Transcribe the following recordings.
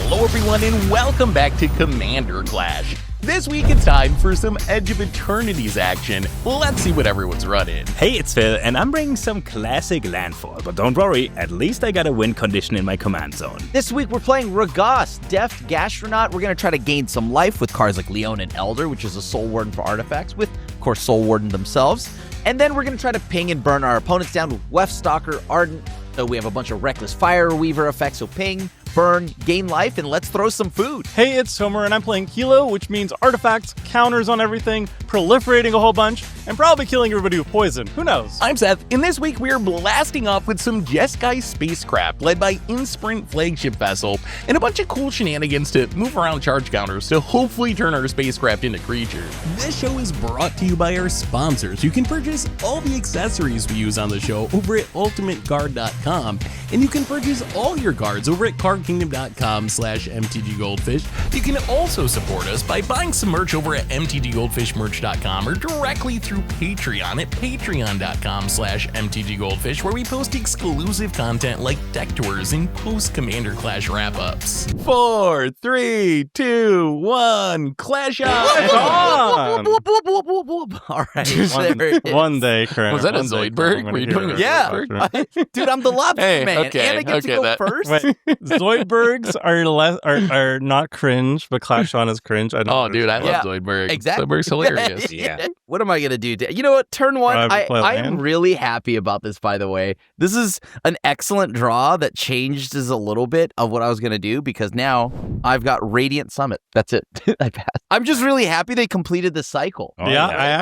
Hello everyone and welcome back to Commander Clash. This week it's time for some Edge of Eternities action. Let's see what everyone's running. Hey, it's Phil, and I'm bringing some classic landfall, but don't worry, at least I got a win condition in my command zone. This week we're playing Ragos, Deft Gastronaut. We're going to try to gain some life with cards like Leon and Elder, which is a Soul Warden for artifacts, with, of course, Soul Warden themselves. And then we're going to try to ping and burn our opponents down with Weft Stalker, Ardent. So we have a bunch of Reckless Fire Weaver effects, so ping, burn, gain life, and let's throw some food. Hey, it's Tomer, and I'm playing Kilo, which means artifacts, counters on everything, proliferating a whole bunch, and probably killing everybody with poison. Who knows? I'm Seth, and this week we are blasting off with some Jeskai spacecraft led by Insprint flagship vessel and a bunch of cool shenanigans to move around charge counters to hopefully turn our spacecraft into creatures. This show is brought to you by our sponsors. You can purchase all the accessories we use on the show over at ultimateguard.com, and you can purchase all your cards over at cardkingdom.com/mtggoldfish. You can also support us by buying some merch over at mtggoldfishmerch.com or directly through Patreon at patreon.com/mtggoldfish, where we post exclusive content like deck tours and post Commander Clash wrap-ups. 4, 3, 2, 1, Clash on! All right. One day, Karen. Was that a one day, Zoidberg? Karen, Were you doing a Yeah. Zoidberg? Dude, I'm the lobster Hey, man. okay, and I get to okay, go that- first. Wait, Zoidbergs are not cringe, but Clash on is cringe. I don't Oh, dude, I love Yeah, Zoidberg. exactly. Zoidberg's hilarious. Yeah. What am I going to do? You know what? Turn one, Play I'm land? really happy about this, by the way. This is an excellent draw that changes a little bit of what I was going to do because now I've got Radiant Summit. That's it. I passed. I'm just really happy they completed the cycle. Oh, yeah, I am.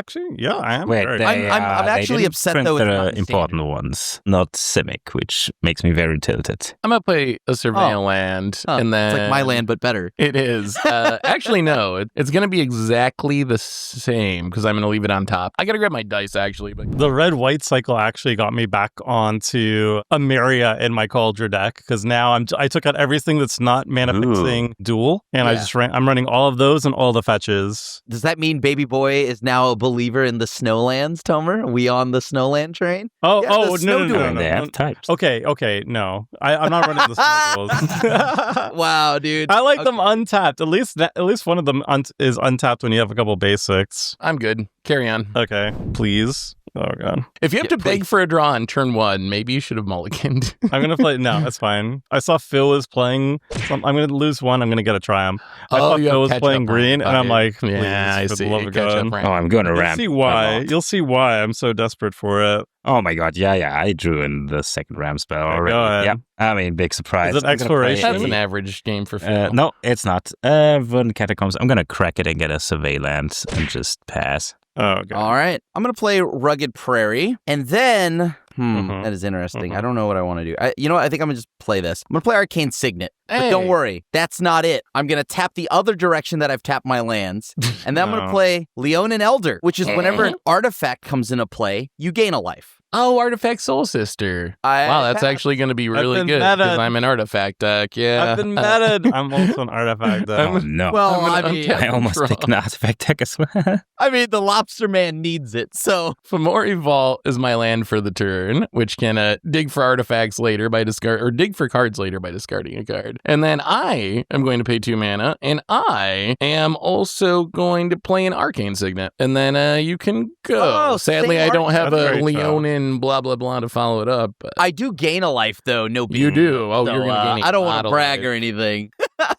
Wait, very- I'm they actually didn't upset, print though, it's the not in important ones, not Simic, which makes me very tilted. I'm going to play a Surveil Oh. land, Oh, and then... It's like my land, but better. It is. Actually, no. It's going to be exactly the same because I'm going to leave it on top. I got to grab my dice, actually. But The red-white cycle actually got me back onto Ameria in my Cauldron deck because now I took out everything that's not mana fixing dual, and Yeah. I'm running all of those and all the fetches. Does that mean Baby Boy is now a believer in the Snowlands, Tomer? Are we on the Snowland train? Oh, Yeah, oh, the no, snow no, no, duel. no, They no. have types. Okay, no, I'm not running the snow duels. Wow, dude. I like Okay. them untapped. At least one of them is untapped when you have a couple basics. I'm good. Carry on. Okay, please. Oh god, If you have to beg please. for a draw on turn 1, maybe you should have mulliganed. I'm gonna play. No, that's fine. I saw Phil was playing. I'm gonna lose one. I'm gonna get a triumph. I thought you Phil have was catch playing up green, rank. and I'm like, please, yeah, I for see. the love of Catch up God. rank. Oh, I'm gonna You'll ramp. see why. them up. You'll see why I'm so desperate for it. Oh my god, yeah, I drew in the second ram spell Okay, already. go ahead. Yeah, I mean, big surprise. Is it I'm gonna play exploration? That's an average game for Phil. No, it's not. Verdant Catacombs. I'm gonna crack it and get a surveillance and just pass. Oh god. All right. I'm going to play Rugged Prairie. And then, Mhm. that is interesting. Mhm. I don't know what I want to do. You know what? I think I'm going to just play this. I'm going to play Arcane Signet. But Hey. don't worry. That's not it. I'm going to tap the other direction that I've tapped my lands. And then I'm going to No. play Leon and Elder, which is whenever an artifact comes into play, you gain a life. Oh, Artifact Soul Sister. Wow, that's actually going to be really been good because meta. I'm an Artifact deck. Yeah. I've been meted. I'm also an artifact. I'm- Oh no. Well, I'm I gonna mean, untap I almost draw. picked an artifact deck as well. the Lobster Man needs it. So, Fomori Vault is my land for the turn, which can dig for artifacts later by discard or dig for cards later by discarding a card. And then I am going to pay 2 mana, and I am also going to play an Arcane Signet. And then you can go. Oh, Sadly, same I don't have That's a very Leonin blah blah blah to follow it up. But I do gain a life, though. No beat. you do. Oh, So, you're going to gain. I don't want want to brag or anything.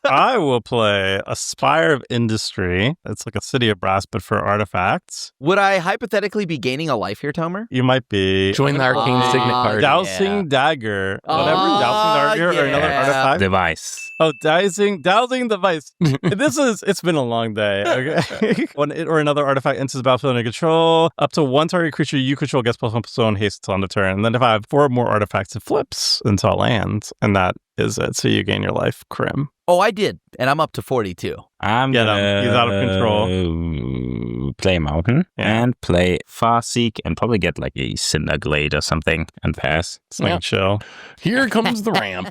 I will play a Spire of Industry. It's like a City of Brass, but for artifacts. Would I hypothetically be gaining a life here, Tomer? You might be Join the Arcane Signet party. Dowsing Yeah. Dagger. Whatever. Ah, Dowsing Dagger or another yeah. artifact. Device. Oh, dowsing device. It's been a long day. Okay. When it or another artifact enters the battlefield under control, up to one target creature you control gets +1/+1 haste on the turn. And then if I have 4 more artifacts, it flips until it lands. And that is it. So you gain your life, Crim. Oh, I did. And I'm up to 42. I'm Get him. gonna He's out of control. play Mountain and play Farseek and probably get like a Cinderglade or something and pass. It's like chill. Here comes the ramp.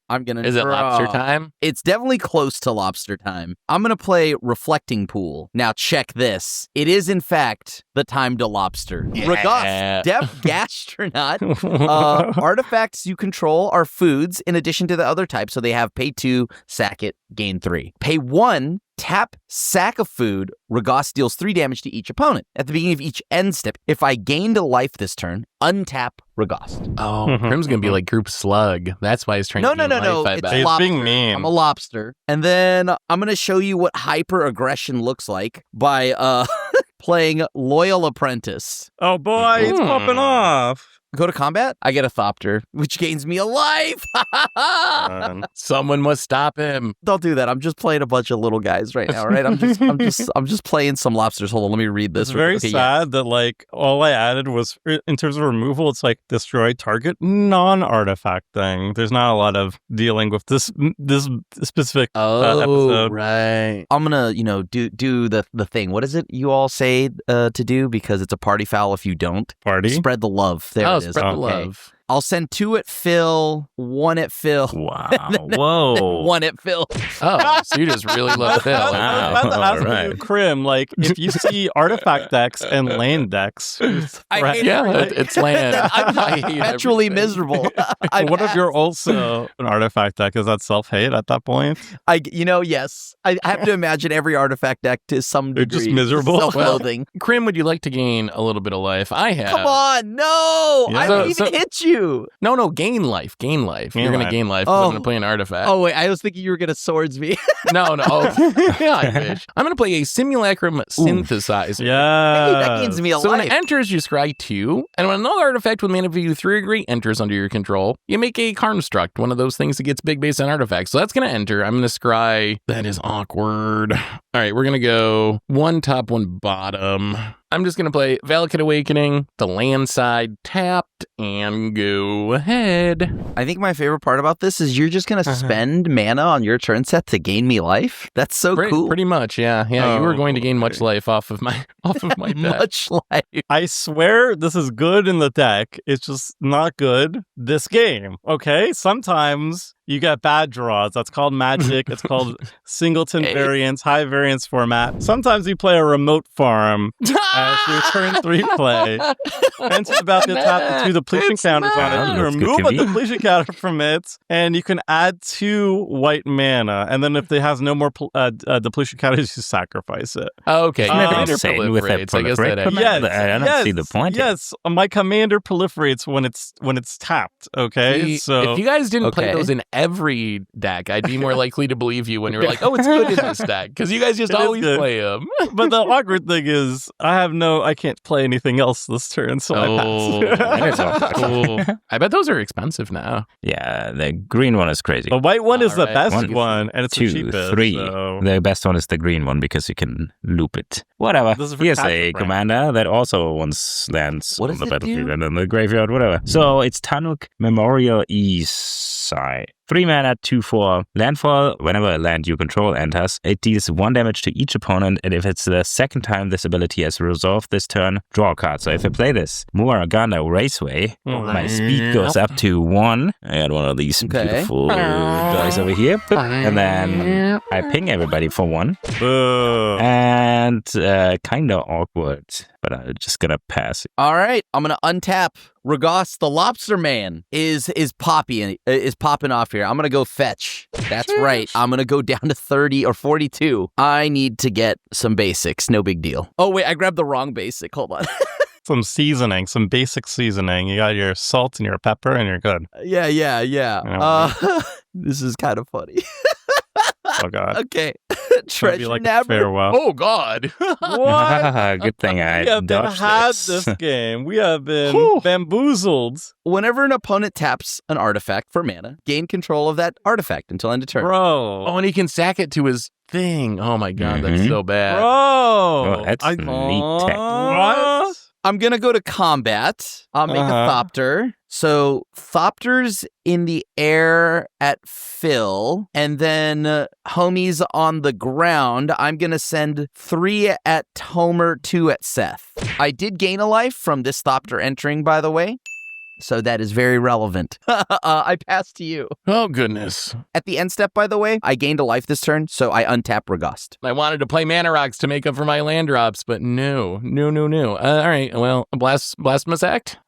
I'm going to Is it lobster time? It's definitely close to lobster time. I'm going to play Reflecting Pool. Now, check this. It is, in fact, the time to lobster. Yeah. Regardless, Deaf Gastronaut. Artifacts you control are foods in addition to the other types. So they have pay 2, sack it, gain 3. Pay 1, tap sack of food. Ragos deals 3 damage to each opponent. At the beginning of each end step, if I gained a life this turn, untap Ragos. Oh, Prim's going to be like Group Slug. That's why he's trying to gain life, I It's bet. He's lobster. being mean. I'm a lobster. And then I'm going to show you what hyper aggression looks like by playing Loyal Apprentice. Oh boy, it's popping off. Go to combat, I get a Thopter, which gains me a life. Someone must stop him. Don't do that. I'm just playing a bunch of little guys right now, right? I'm just playing some lobsters. Hold on, let me read this. It's very Okay, sad that like all I added was in terms of removal. It's like destroy target non-artifact thing. There's not a lot of dealing with this specific episode. Right. I'm gonna, do the thing. What is it you all say to do? Because it's a party foul if you don't. Party. Spread the love. There it is. Spread the Okay. love. I'll send 2 at Phil, 1 at Phil, Wow. Whoa. 1 at Phil. Oh, so you just really love Phil. Wow. I was about to ask Alright. you, Krim, like if you see artifact decks and land decks, I hate Yeah, everything. it's land. I'm I hate perpetually everything. miserable. what if you're also an artifact deck? Is that self-hate at that point? Yes. I have to imagine every artifact deck to some They're degree. just miserable. Self-loathing. Krim, would you like to gain a little bit of life? I have. Come on, no! Yeah. I didn't even hit you. No, gain life. Gain life. Gain You're going life. to gain life because I'm Oh. going to play an artifact. Oh wait, I was thinking you were gonna swords me. No. Oh, yeah, I wish. I'm going to play a Simulacrum Synthesizer. Yeah. That gains me a So when life. it enters, you scry 2, and when another artifact with mana value 3 or greater enters under your control, you make a construct, one of those things that gets big based on artifacts. So that's going to enter. I'm going to scry. That is awkward. All right, we're going to go 1 top, 1 bottom. I'm just going to play Valakut Awakening, the land side tapped, and go ahead. I think my favorite part about this is you're just gonna spend mana on your turn set to gain me life. That's so cool. Pretty much, yeah. Yeah, you were going to gain much okay. life off of my bet. Much life. I swear this is good in the deck. It's just not good this game. Okay? Sometimes you get bad draws. That's called magic. It's called singleton variance, high variance format. Sometimes you play a remote farm as your turn 3 play. Enter the battlefield, tap the 2 depletion It's counters on it. Matt. You can That's good remove to a me. depletion counter from it, and you can add 2 white mana. And then if it has no more depletion counters, you sacrifice it. Okay, your Never commander insane with that proliferates. I guess that proliferate adds. command. I don't see the point. Yes, my commander proliferates when it's tapped. Okay, See, so if you guys didn't play Okay. those in every deck, I'd be more likely to believe you when you're like, "Oh, it's good in this deck," because you guys just It is always good. play them. but the awkward thing is, I can't play anything else this turn, so I pass. Cool. I bet those are expensive now. Yeah, the green one is crazy. The white one is the Alright. best One, one, and it's the 2, cheapest. 3. So. The best one is the green one because you can loop it. Whatever. This is for Here's capture a brand. commander that also once lands What on does the it battlefield do? and in the graveyard, whatever. So it's Tanuk Memorial Eastside. 3 mana, 2/4 landfall. Whenever a land you control enters, it deals 1 damage to each opponent, and if it's the second time this ability has resolved this turn, draw a card. So if I play this Muaragana Raceway, my speed goes up to 1. I got one of these Okay. beautiful dice over here. Boop. And then I ping everybody for 1. Boo. And kind of awkward, but I'm just gonna pass it. All right, I'm gonna untap Ragos, the Lobster Man is popping off here. I'm gonna go fetch. That's right. I'm gonna go down to 30 or 42. I need to get some basics. No big deal. Oh wait, I grabbed the wrong basic. Hold on. Some seasoning, some basic seasoning. You got your salt and your pepper, and you're good. Yeah. This is kind of funny. Oh God. Okay. Trying to Treasure be like Nabber. farewell. Oh God! What? Good thing I We have been dodged had this. this game. We have been Whew. bamboozled, Whenever an opponent taps an artifact for mana, gain control of that artifact until end of turn. bro. Oh, and he can sack it to his thing. Oh my God, that's Mhm. so bad. Bro. Oh, that's neat tech. What? I'm gonna go to combat. I'll make a Uh-huh. Thopter. So Thopters in the air at Phil, and then homies on the ground. I'm going to send 3 at Homer, 2 at Seth. I did gain a life from this Thopter entering, by the way. So that is very relevant. I pass to you. Oh, goodness. At the end step, by the way, I gained a life this turn, so I untap Regust. I wanted to play Mana Rocks to make up for my land drops, but no. All right, well, Blasphemous Act?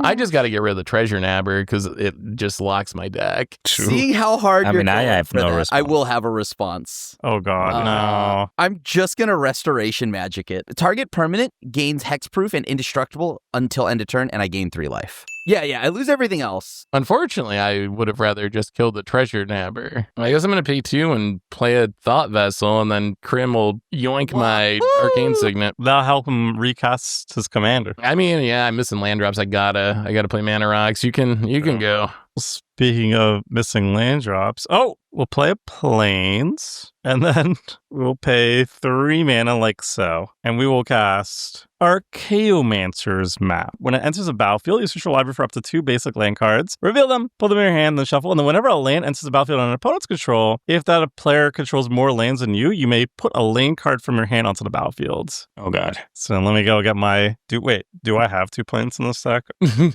I just got to get rid of the Treasure Nabber because it just locks my deck. See how hard you're going I have for no that. response. I will have a response. Oh, God, no. I'm just going to Restoration Magic it. Target permanent gains hexproof and indestructible until end of turn, and I gain 3 life. Yeah, I lose everything else. Unfortunately, I would have rather just killed the Treasure Nabber. I guess I'm going to pay 2 and play a Thought Vessel, and then Krim will yoink my Arcane Signet. That'll help him recast his commander. I mean, yeah, I'm missing land drops. I gotta play Mana Rocks. You can go. Speaking of missing land drops, we'll play a Plains, and then we'll pay 3 mana like so, and we will cast Archaeomancer's Map. When it enters a battlefield, you search your library for up to 2 basic land cards, reveal them, pull them in your hand, then shuffle, and then whenever a land enters the battlefield on an opponent's control, if that player controls more lands than you, you may put a land card from your hand onto the battlefield. Oh, God. So let me go get my... Do I have 2 Plains in this deck?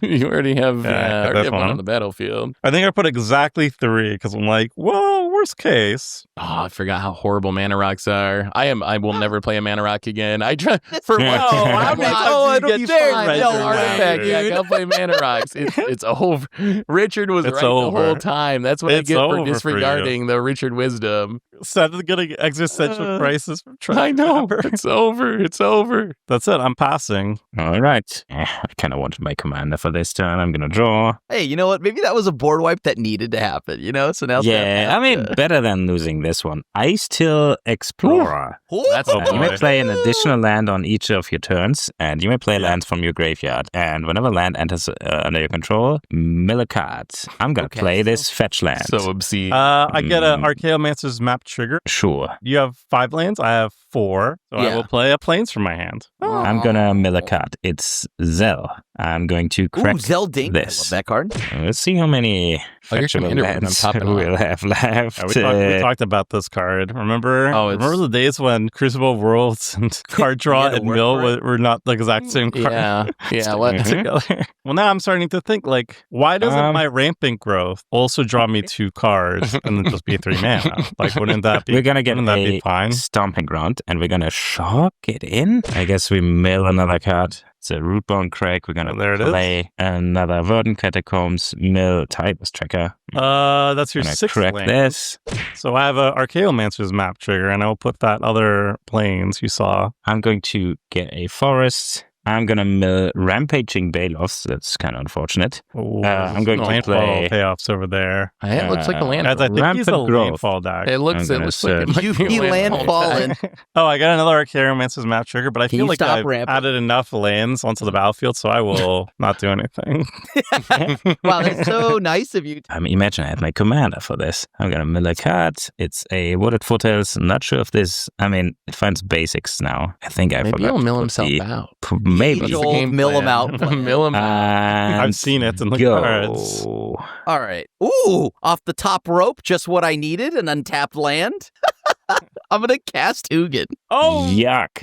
You already have, this one one on the battlefield. I think I put exactly 3 because I'm like, whoa, worst case. Oh, I forgot how horrible Mana Rocks are. I will never play a Mana Rock again. I try for it'll be fine. No artifact. Yeah, I'll play Mana Rocks. It's over. Richard was right the whole time. That's what I get for disregarding the Richard wisdom. Instead of getting existential crisis from trying. I know. It's over. It's over. That's it. I'm passing. All right. I kind of wanted my commander for this turn. I'm going to draw. Hey, you know what? Maybe that was a board wipe that needed to happen, you know? So now better than losing this one. Ice Till Explorer. That's you may play an additional land on each of your turns, and you may play lands from your graveyard. And whenever land enters under your control, mill a card. I'm going to play this fetch land. So obscene. I get an Archaeomancer's Map trigger. Sure. You have 5 lands. I have 4. So I will play a Plains from my hand. I'm going to mill a card. It's Zell. I'm going to crack Zelding. this. I love that card. Let's see how many fetchable lands we'll have left. We talked about this card. Remember the days when Crucible Worlds and card draw and mill were not the exact same card? Yeah. What? Together. Well, now I'm starting to think, like, why doesn't my Rampant Growth also draw me 2 cards and then just be 3 mana? Like, wouldn't that be? We're gonna get be fine? Stomping Ground, and we're gonna shock it in. I guess we mill another card. It's a Rootbone Crag. We're gonna play another Verdant Catacombs, mill Tideless Tracker. That's your 6th crack land. This. So I have a Archaeomancer's Map trigger, and I will put that other Plains you saw. I'm going to get a Forest. I'm going to mill Rampaging Baloths. That's kind of unfortunate. I'm going to play payoffs over there. It looks like a land. I think he's a landfall deck. It looks like he landfallen. I got another Archaeomancer's Map trigger, but I feel like I've added enough lands onto the battlefield, so I will not do anything. Wow, that's so nice of you. Imagine I had my commander for this. I'm going to mill a card. It's a Wooded Foothills. I'm not sure if this... it finds basics now. I think I forgot. Maybe he'll mill himself out. Maybe. Mill him out. Mill him out. I've seen it in the cards. All right. Ooh, off the top rope, just what I needed, an untapped land. I'm going to cast Ugin. Oh, yuck.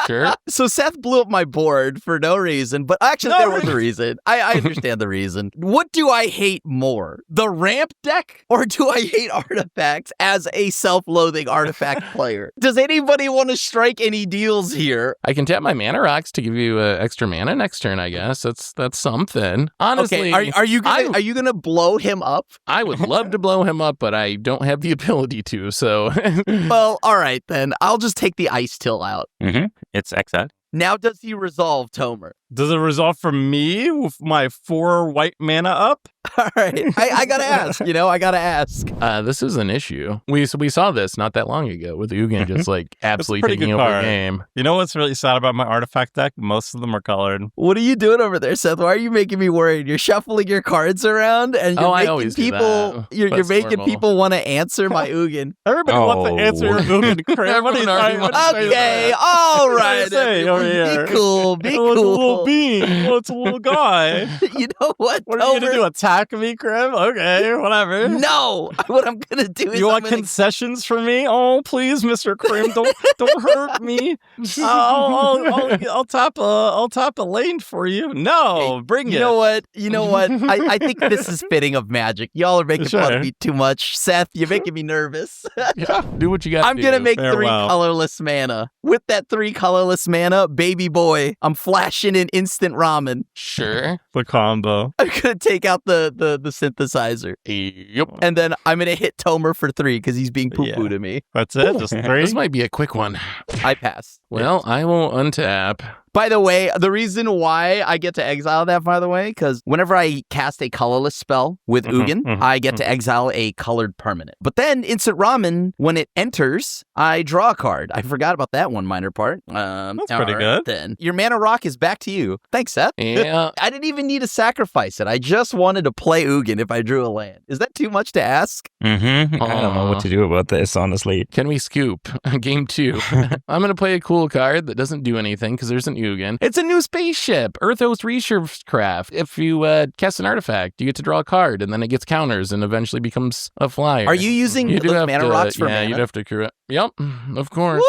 Sure. So Seth blew up my board for no reason, but actually there was a reason. I understand the reason. What do I hate more? The ramp deck, or do I hate artifacts as a self-loathing artifact player? Does anybody want to strike any deals here? I can tap my Mana Rocks to give you extra mana next turn, I guess. That's something. Honestly, are you gonna blow him up? I would love to blow him up, but I don't have the ability to, so... Well, all right, then. I'll just take the Ice Till out. Mm-hmm. It's exiled. Now does he resolve, Tomer? Does it resolve for me with my 4 white mana up? All right. I gotta ask, I gotta ask. This is an issue. We saw this not that long ago with Ugin just like absolutely pretty taking good over the card. game. You know what's really sad about my artifact deck? Most of them are colored. What are you doing over there, Seth? Why are you making me worried? You're shuffling your cards around and you're I making always do people that. you're That's making normal. people want to answer my Ugin. Everybody wants to answer your Ugin. Cram. What are you Everyone already saying? wants to Okay, all What right. do you say over here? Be cool. Be Oh, it's a little cool. bean. Oh, it's a little guy. You know what? What are you Tomer? gonna do? Attack me, Crim? Okay, whatever. No. What I'm gonna do is You I'm want gonna concessions from me? Oh, please, Mr. Crim, don't hurt me. I'll tap a lane for you. No, bring it. You know what? I think this is fitting of Magic. Y'all are making fun Sure. of me too much. Seth, you're making me nervous. Yeah, do what you got. I'm gonna make Farewell. 3 colorless mana. With that 3 colorless mana, baby boy, I'm flashing in instant ramen. Sure. The combo. I'm gonna take out the synthesizer. Yep. And then I'm gonna hit Tomer for 3 because he's being poo-poo Yeah. to me. That's it. Just 3. This might be a quick one. I pass. Well, I will untap. By the way, the reason why I get to exile that, by the way, because whenever I cast a colorless spell with Ugin, I get to exile a colored permanent. But then Instant Ramen, when it enters, I draw a card. I forgot about that one minor part. That's pretty all right, good. Then your mana rock is back to you. Thanks, Seth. Yeah. I didn't even need to sacrifice it. I just wanted to play Ugin if I drew a land. Is that too much to ask? I don't know what to do about this, honestly. Can we scoop? Game 2. I'm going to play a cool card that doesn't do anything because there's an Ugin. It's a new spaceship, Earthos Research Craft. If you cast an artifact, you get to draw a card, and then it gets counters and eventually becomes a flyer. Are you using You do those have mana to, rocks for yeah, mana? you'd have to accrue it. Yep, of course.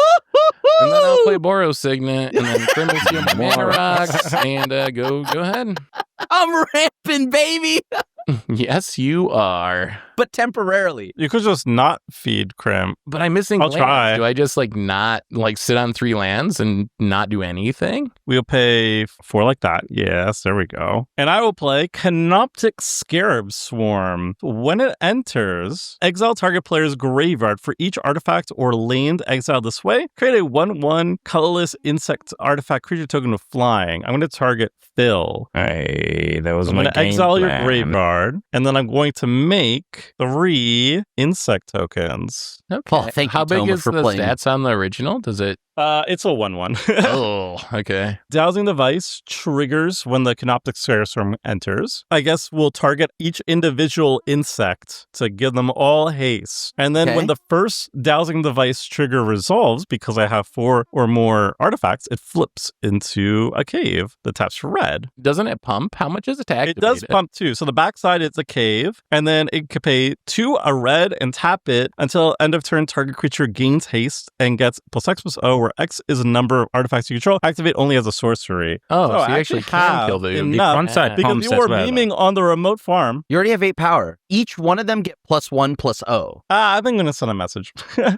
And then I'll play Boros Signet, and then Crim will steal my mana rocks, and go ahead. I'm ramping, baby. Yes, you are. But temporarily. You could just not feed Crim. But I'm missing I'll lands. try. Do I just not sit on 3 lands and not do anything? We'll pay 4 like that. Yes, there we go. And I will play Canoptic Scarab Swarm. When it enters, exile target player's graveyard for each artifact or land exiled this way. Create a 1/1 colorless insect artifact creature token with flying. I'm going to target Phil. Hey, that was I'm my going to game exile your plan. graveyard, and then I'm going to make 3 insect tokens. Okay. Paul, thank you, How big Toma, is for the playing. stats on the original? Does it? It's a 1/1. Oh, okay. Dowsing device triggers when the Canoptic Scarab Swarm enters. I guess we'll target each individual insect to give them all haste. And then Okay. when the first dowsing device trigger resolves, because I have 4 or more artifacts, it flips into a cave that taps for red. Doesn't it pump? How much is it to activate It does pump too. So the backside is a cave, and then it could pay 2 a red and tap it until end of turn target creature gains haste and gets +X+O, where X is a number of artifacts you control. Activate only as a sorcery. Oh, so I you actually can have kill the enough front side Yeah. because pumps you as were well. beaming on the remote farm. You already have 8 power. Each one of them get +1/+O. I think I'm going to send a message. I'm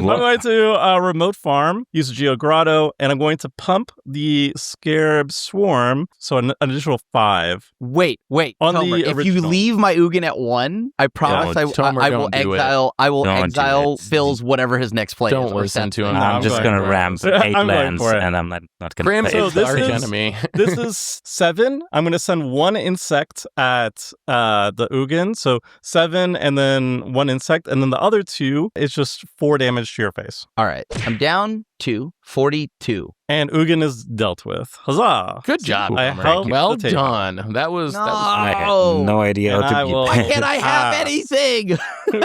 going to remote farm, use Geo Grotto, and I'm going to pump the Scarab Swarm, so an additional 5. Wait. On the Tomer, if you original. leave my Ugin at 1, I promise Yeah, Tomer, I will don't do it. exile. I will Don't do exile it. Phil's whatever his next play Don't is. or listen to Seth's. him. No, I'm I'm just going gonna for it. ramp I'm 8 going lands, for it. and I'm not gonna Crim play So is it. the this arch is- enemy. This is 7. I'm going to send 1 insect at the Ugin. So 7 and then 1 insect. And then the other 2 is just 4 damage to your face. All right. I'm down to 42. And Ugin is dealt with. Huzzah! Good job, I Tomer. held Well the table. done. That was I had No. no idea And how to I beat will- Why that. can't I have anything?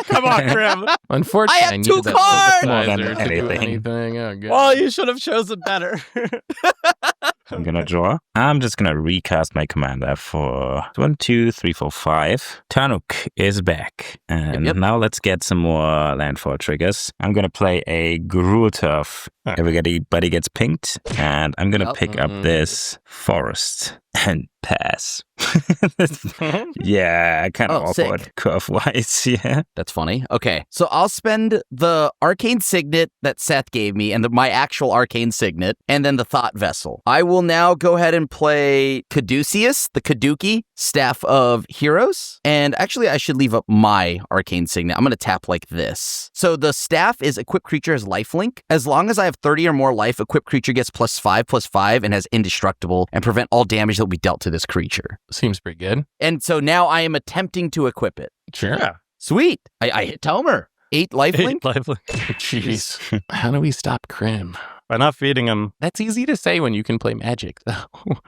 Come on, Grim. unfortunate. I have 2 cards! More than To do anything. anything. Oh, God. Well, you should have chosen better. I'm gonna draw. I'm just gonna recast my commander for 1, 2, 3, 4, 5. Tanuk is back. And Yep. now let's get some more landfall triggers. I'm gonna play a Gruul Turf. Ah. Everybody gets pinked. And I'm gonna Yep. pick up this forest and pass. Yeah, kind of Oh, awkward sick. curve-wise, yeah. That's funny. Okay. So I'll spend the Arcane Signet that Seth gave me and my actual Arcane Signet and then the Thought Vessel. I will now go ahead and play Caduceus, the Kaduki, Staff of Heroes. And actually, I should leave up my arcane signet. I'm going to tap like this. So the staff is equipped creature has lifelink. As long as I have 30 or more life, equipped creature gets +5/+5 and has indestructible and prevent all damage that will be dealt to this creature. Seems pretty good. And so now I am attempting to equip it. Sure. Yeah. Sweet. I hit Tomer. 8 lifelink. Lively. Jeez. How do we stop Crim? By not feeding him. That's easy to say when you can play Magic, though.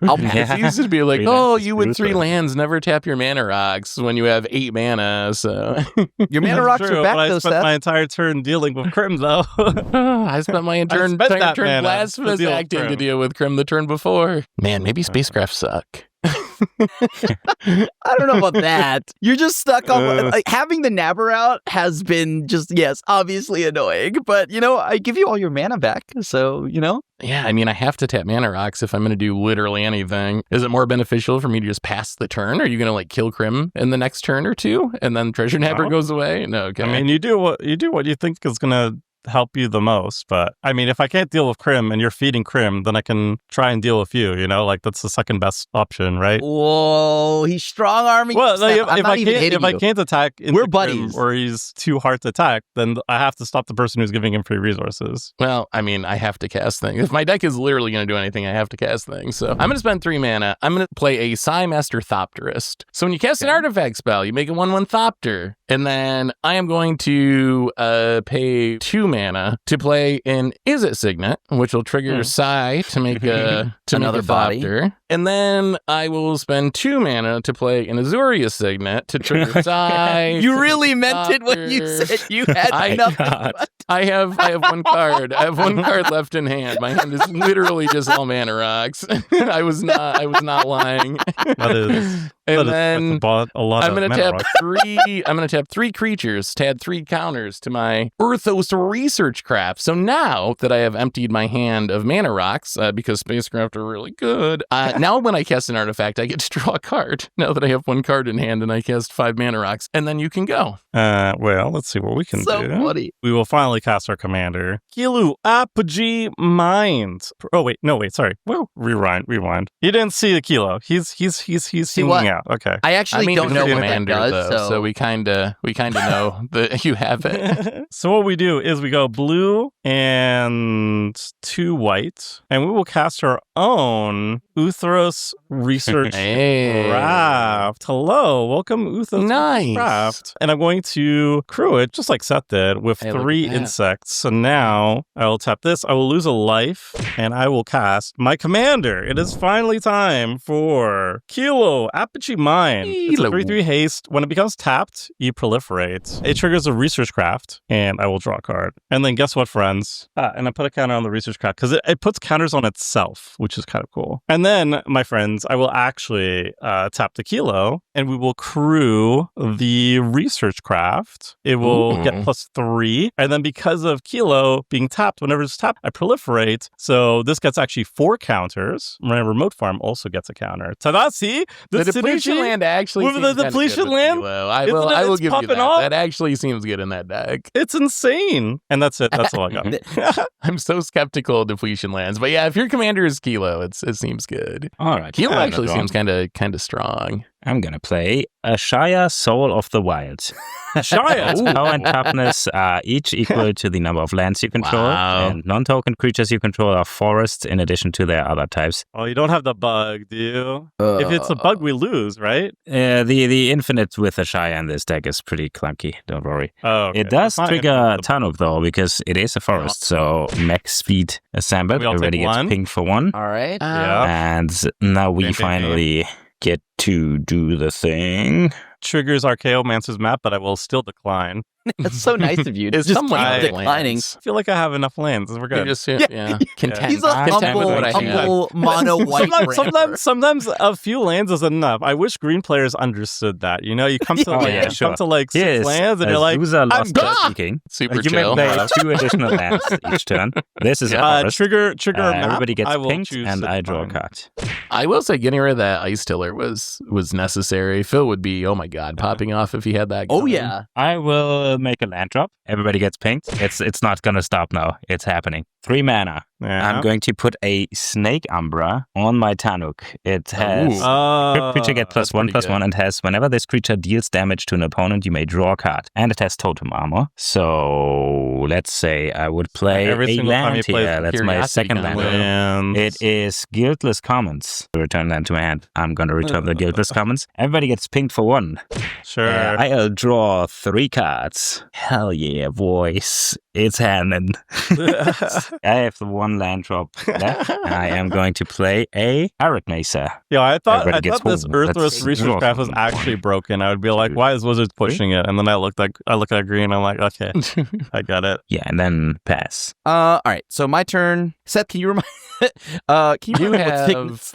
I'll It's pass. easy to be like, Three oh, lands is you with 3 ruthless. lands, never tap your mana rocks when you have 8 mana, so... Your mana That's rocks true, are back, but I though, spent Seth. my entire turn dealing with Crim, though. I spent my entire spent that turn mana blasphemous to deal with acting to Crim. deal with Crim the turn before. Man, maybe spacecraft suck. I don't know about that. You're just stuck on Uh. having the Nabber out has been just, yes, obviously annoying. But, I give you all your mana back. So, Yeah, I mean, I have to tap mana rocks if I'm going to do literally anything. Is it more beneficial for me to just pass the turn? Are you going to kill Crim in the next turn or two, and then Treasure Napper No. goes away? No, okay. I mean, you do what you think is gonna help you the most. But I mean, if I can't deal with Crim and you're feeding Crim, then I can try and deal with you. That's the second best option, right? whoa, he's strong arming. Well, like, I'm not even hitting if I you. can't attack into We're Crim buddies. or he's too hard to attack, then I have to stop the person who's giving him free resources. Well, I mean, I have to cast things. If my deck is literally going to do anything, I have to cast things. So I'm going to spend 3 mana. I'm going to play a Psy Master Thopterist. So when you cast an artifact spell, you make a 1/1 Thopter. And then I am going to pay 2 mana to play an Is It Signet, which will trigger Psy to make a Another body. Thopter. And then I will spend 2 mana to play an Azuria Signet to trigger Psy. You really meant it when you said you had I- nothing. God. but- I have 1 card. I have 1 card left in hand. My hand is literally just all mana rocks. I was not lying. That is. And that then is a lot I'm of gonna mana tap rocks. 3. I'm gonna tap 3 creatures to add 3 counters to my Earthos Research Craft. So now that I have emptied my hand of mana rocks, because spacecraft are really good, now when I cast an artifact, I get to draw a card. Now that I have 1 card in hand and I cast 5 mana rocks, and then you can go. Well, let's see what we can so do. funny. We will finally cast our commander. Kilu Apogee Mind. Oh wait, no wait, sorry. Whoa, rewind. You didn't see the Kilo. He's singing what? out. Okay. I actually don't it's know a what that commander, does. though, so we kind of know that you have it. So what we do is we go blue and 2 white, and we will cast our own Uthros Research Hey. Craft. Hello, welcome Uthros Nice. Craft. And I'm going to crew it just like Seth did with Hey, look 3 at that. insects. So now I will tap this. I will lose a life, and I will cast my commander. It is finally time for Kilo Apogee Mind. It's a Kilo. 3/3 haste. When it becomes tapped, you proliferate. It triggers a research craft, and I will draw a card. And then guess what, friends? And I put a counter on the research craft because it puts counters on itself, which is kind of cool. And then, my friends, I will actually tap the Kilo, and we will crew the research craft. It will Ooh. get +3. And then because of Kilo being tapped, whenever it's tapped, I proliferate. So this gets actually 4 counters. My remote farm also gets a counter. Ta-da! See? The depletion synergy land actually with seems the kinda depletion good with land? Kilo. I Isn't will it? It's give you popping that. off. That actually seems good in that deck. It's insane. And that's it. That's all I got. I'm so skeptical of depletion lands, but yeah, if your commander is Kilo, it seems good. All right. Kilo Yeah, actually no seems kind of strong. I'm gonna play a Shire Soul of the Wild. Giant. Its power and toughness are each equal to the number of lands you control, Wow. and non-token creatures you control are forests in addition to their other types. Oh, you don't have the bug, do you? If it's a bug, we lose, right? The infinite with a Shire in this deck is pretty clunky, don't worry. Oh, okay. It does Fine. trigger Tanuk though, because it is a forest, so max speed assembled We all already take gets 1. pinged for 1. All right. Yeah. And now we Bam, bam, bam. finally get to do the thing. Triggers Archaeomancer's map, but I will still decline. That's so nice of you. It's Just someone keep with declining. lands. I feel like I have enough lands. We're You good. just Yeah. content. He's a content with humble, what I have. humble mono white Sometimes a few lands is enough. I wish green players understood that. You know, you come to Oh, like, yeah, you sure. come to like 6 Yes, lands, and you're like, Azusa lost gone! speaking. Super You may chill. play 2 additional lands each turn. This is a forest. trigger a map. Everybody gets I will pinged, choose and to I draw a decline. card. I will say getting rid of that ice tiller was necessary. Phil would be, oh my god, popping off if he had that. Oh going. yeah. I will make a land drop. Everybody gets pinged. It's not gonna stop now. It's happening. 3 mana. Yeah. I'm going to put a Snake Umbra on my Tanuk. It has creature get +1/+1 and has whenever this creature deals damage to an opponent, you may draw a card. And it has totem armor. So let's say I would play Every a single time land he plays here. That's my Curiosity second Counter. land. Lands. It is Guildless Commons. Return land to my hand. I'm going to return the Guildless Commons. Everybody gets pinged for 1. Sure. I'll draw 3 cards. Hell yeah, boys. It's happening. I have the 1 land drop left. I am going to play a Arid Mesa. Yeah, I thought Everybody gets this home. Earthworth Let's research draw craft was some actually broken. I would be like, why is Wizards pushing it? And then I looked at green. I'm like, okay, I got it. Yeah, and then pass. All right. So my turn. Seth, can you remind? Can you remind what signets?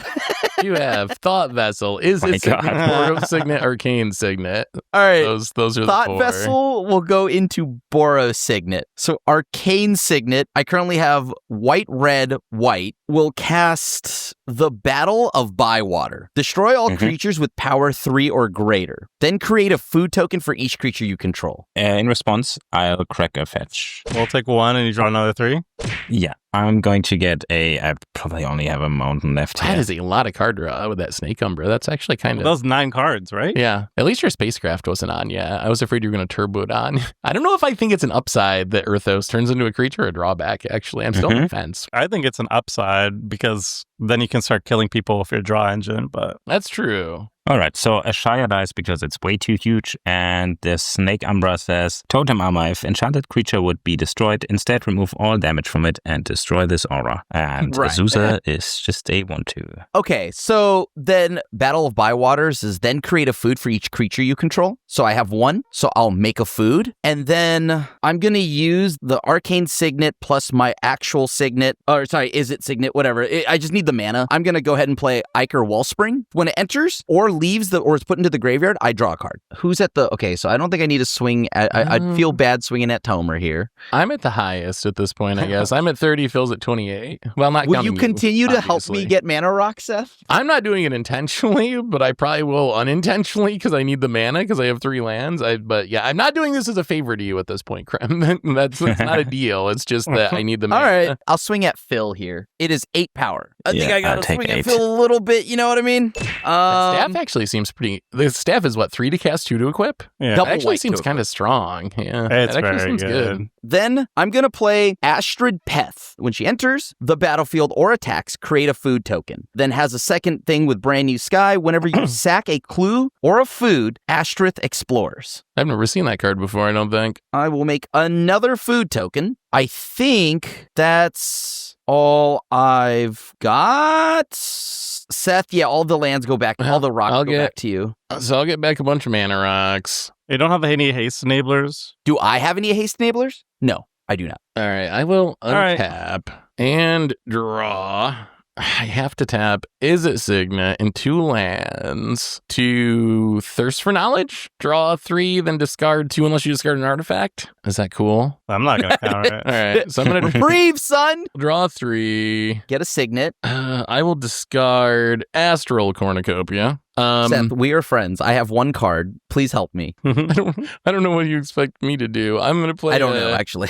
You have Thought Vessel. Is My it Signet, God. Boros Signet, Arcane Signet? All right. Those are the Thought 4. Vessel will go into Boros Signet. So Arcane Signet, I currently have white, red, white, will cast the Battle of Bywater. Destroy all creatures with power 3 or greater. Then create a food token for each creature you control. In response, I'll crack a fetch. We'll take 1 and you draw another 3. Yeah, I'm going to get I probably only have a mountain left here. That is a lot of card draw with that Snake Umbra. That's actually kind of... Those 9 cards, right? Yeah. At least your spacecraft wasn't on yet. I was afraid you were going to turbo it on. I don't know if I think it's an upside that Earthos turns into a creature or a drawback, actually. I'm still on the fence. I think it's an upside because then you can start killing people with your draw engine, but That's true. All right, so a Shire dies because it's way too huge, and the Snake Umbra says, Totem Armor, if enchanted creature would be destroyed, instead remove all damage from it and destroy this aura. And Right. Azusa is just a 1/2. Okay, so then Battle of Bywaters is then create a food for each creature you control. So I have 1, so I'll make a food. And then I'm going to use the Arcane Signet plus my actual Signet. Or sorry, is it Signet? Whatever. I just need the mana. I'm going to go ahead and play Ichor Wellspring. When it enters or leaves or is put into the graveyard, I draw a card. Who's at the... Okay, so I don't think I need to swing. I'd feel bad swinging at Tomer here. I'm at the highest at this point, I guess. I'm at 30, Phil's at 28. Well, not Will counting you continue to help obviously. me get Mana Rock, Seth? I'm not doing it intentionally, but I probably will unintentionally because I need the mana because I have 3 lands. But yeah, I'm not doing this as a favor to you at this point, Krem. That's not a deal. It's just that I need the mana. All right, I'll swing at Phil here. It is 8 power. I think Yeah, I gotta I'll take swing at 8. Phil a little bit, you know what I mean? The staff actually seems pretty... The staff is what, 3 to cast, 2 to equip? yeah. Double That actually white seems to kind of strong. Yeah, It's that actually very seems good. Then I'm going to play Astrid Peth. When she enters the battlefield or attacks, create a food token. Then has a second thing with Brand New Sky. Whenever you sack a clue or a food, Astrith explores. I've never seen that card before, I don't think. I will make another food token. I think that's all I've got. Seth, yeah, all the lands go back. All the rocks go back to you. So I'll get back a bunch of mana rocks. You don't have any haste enablers? Do I have any haste enablers? No, I do not. All right, I will right. untap and draw. I have to tap Is It Signet in 2 lands to Thirst for Knowledge. Draw 3, then discard 2 unless you discard an artifact. Is that cool? I'm not going to counter All it. right, so I'm going to Breathe, son! draw 3. Get a signet. I will discard Astral Cornucopia. Seth, we are friends. I have 1 card. Please help me. I don't know what you expect me to do. I'm going to play... I don't know, actually.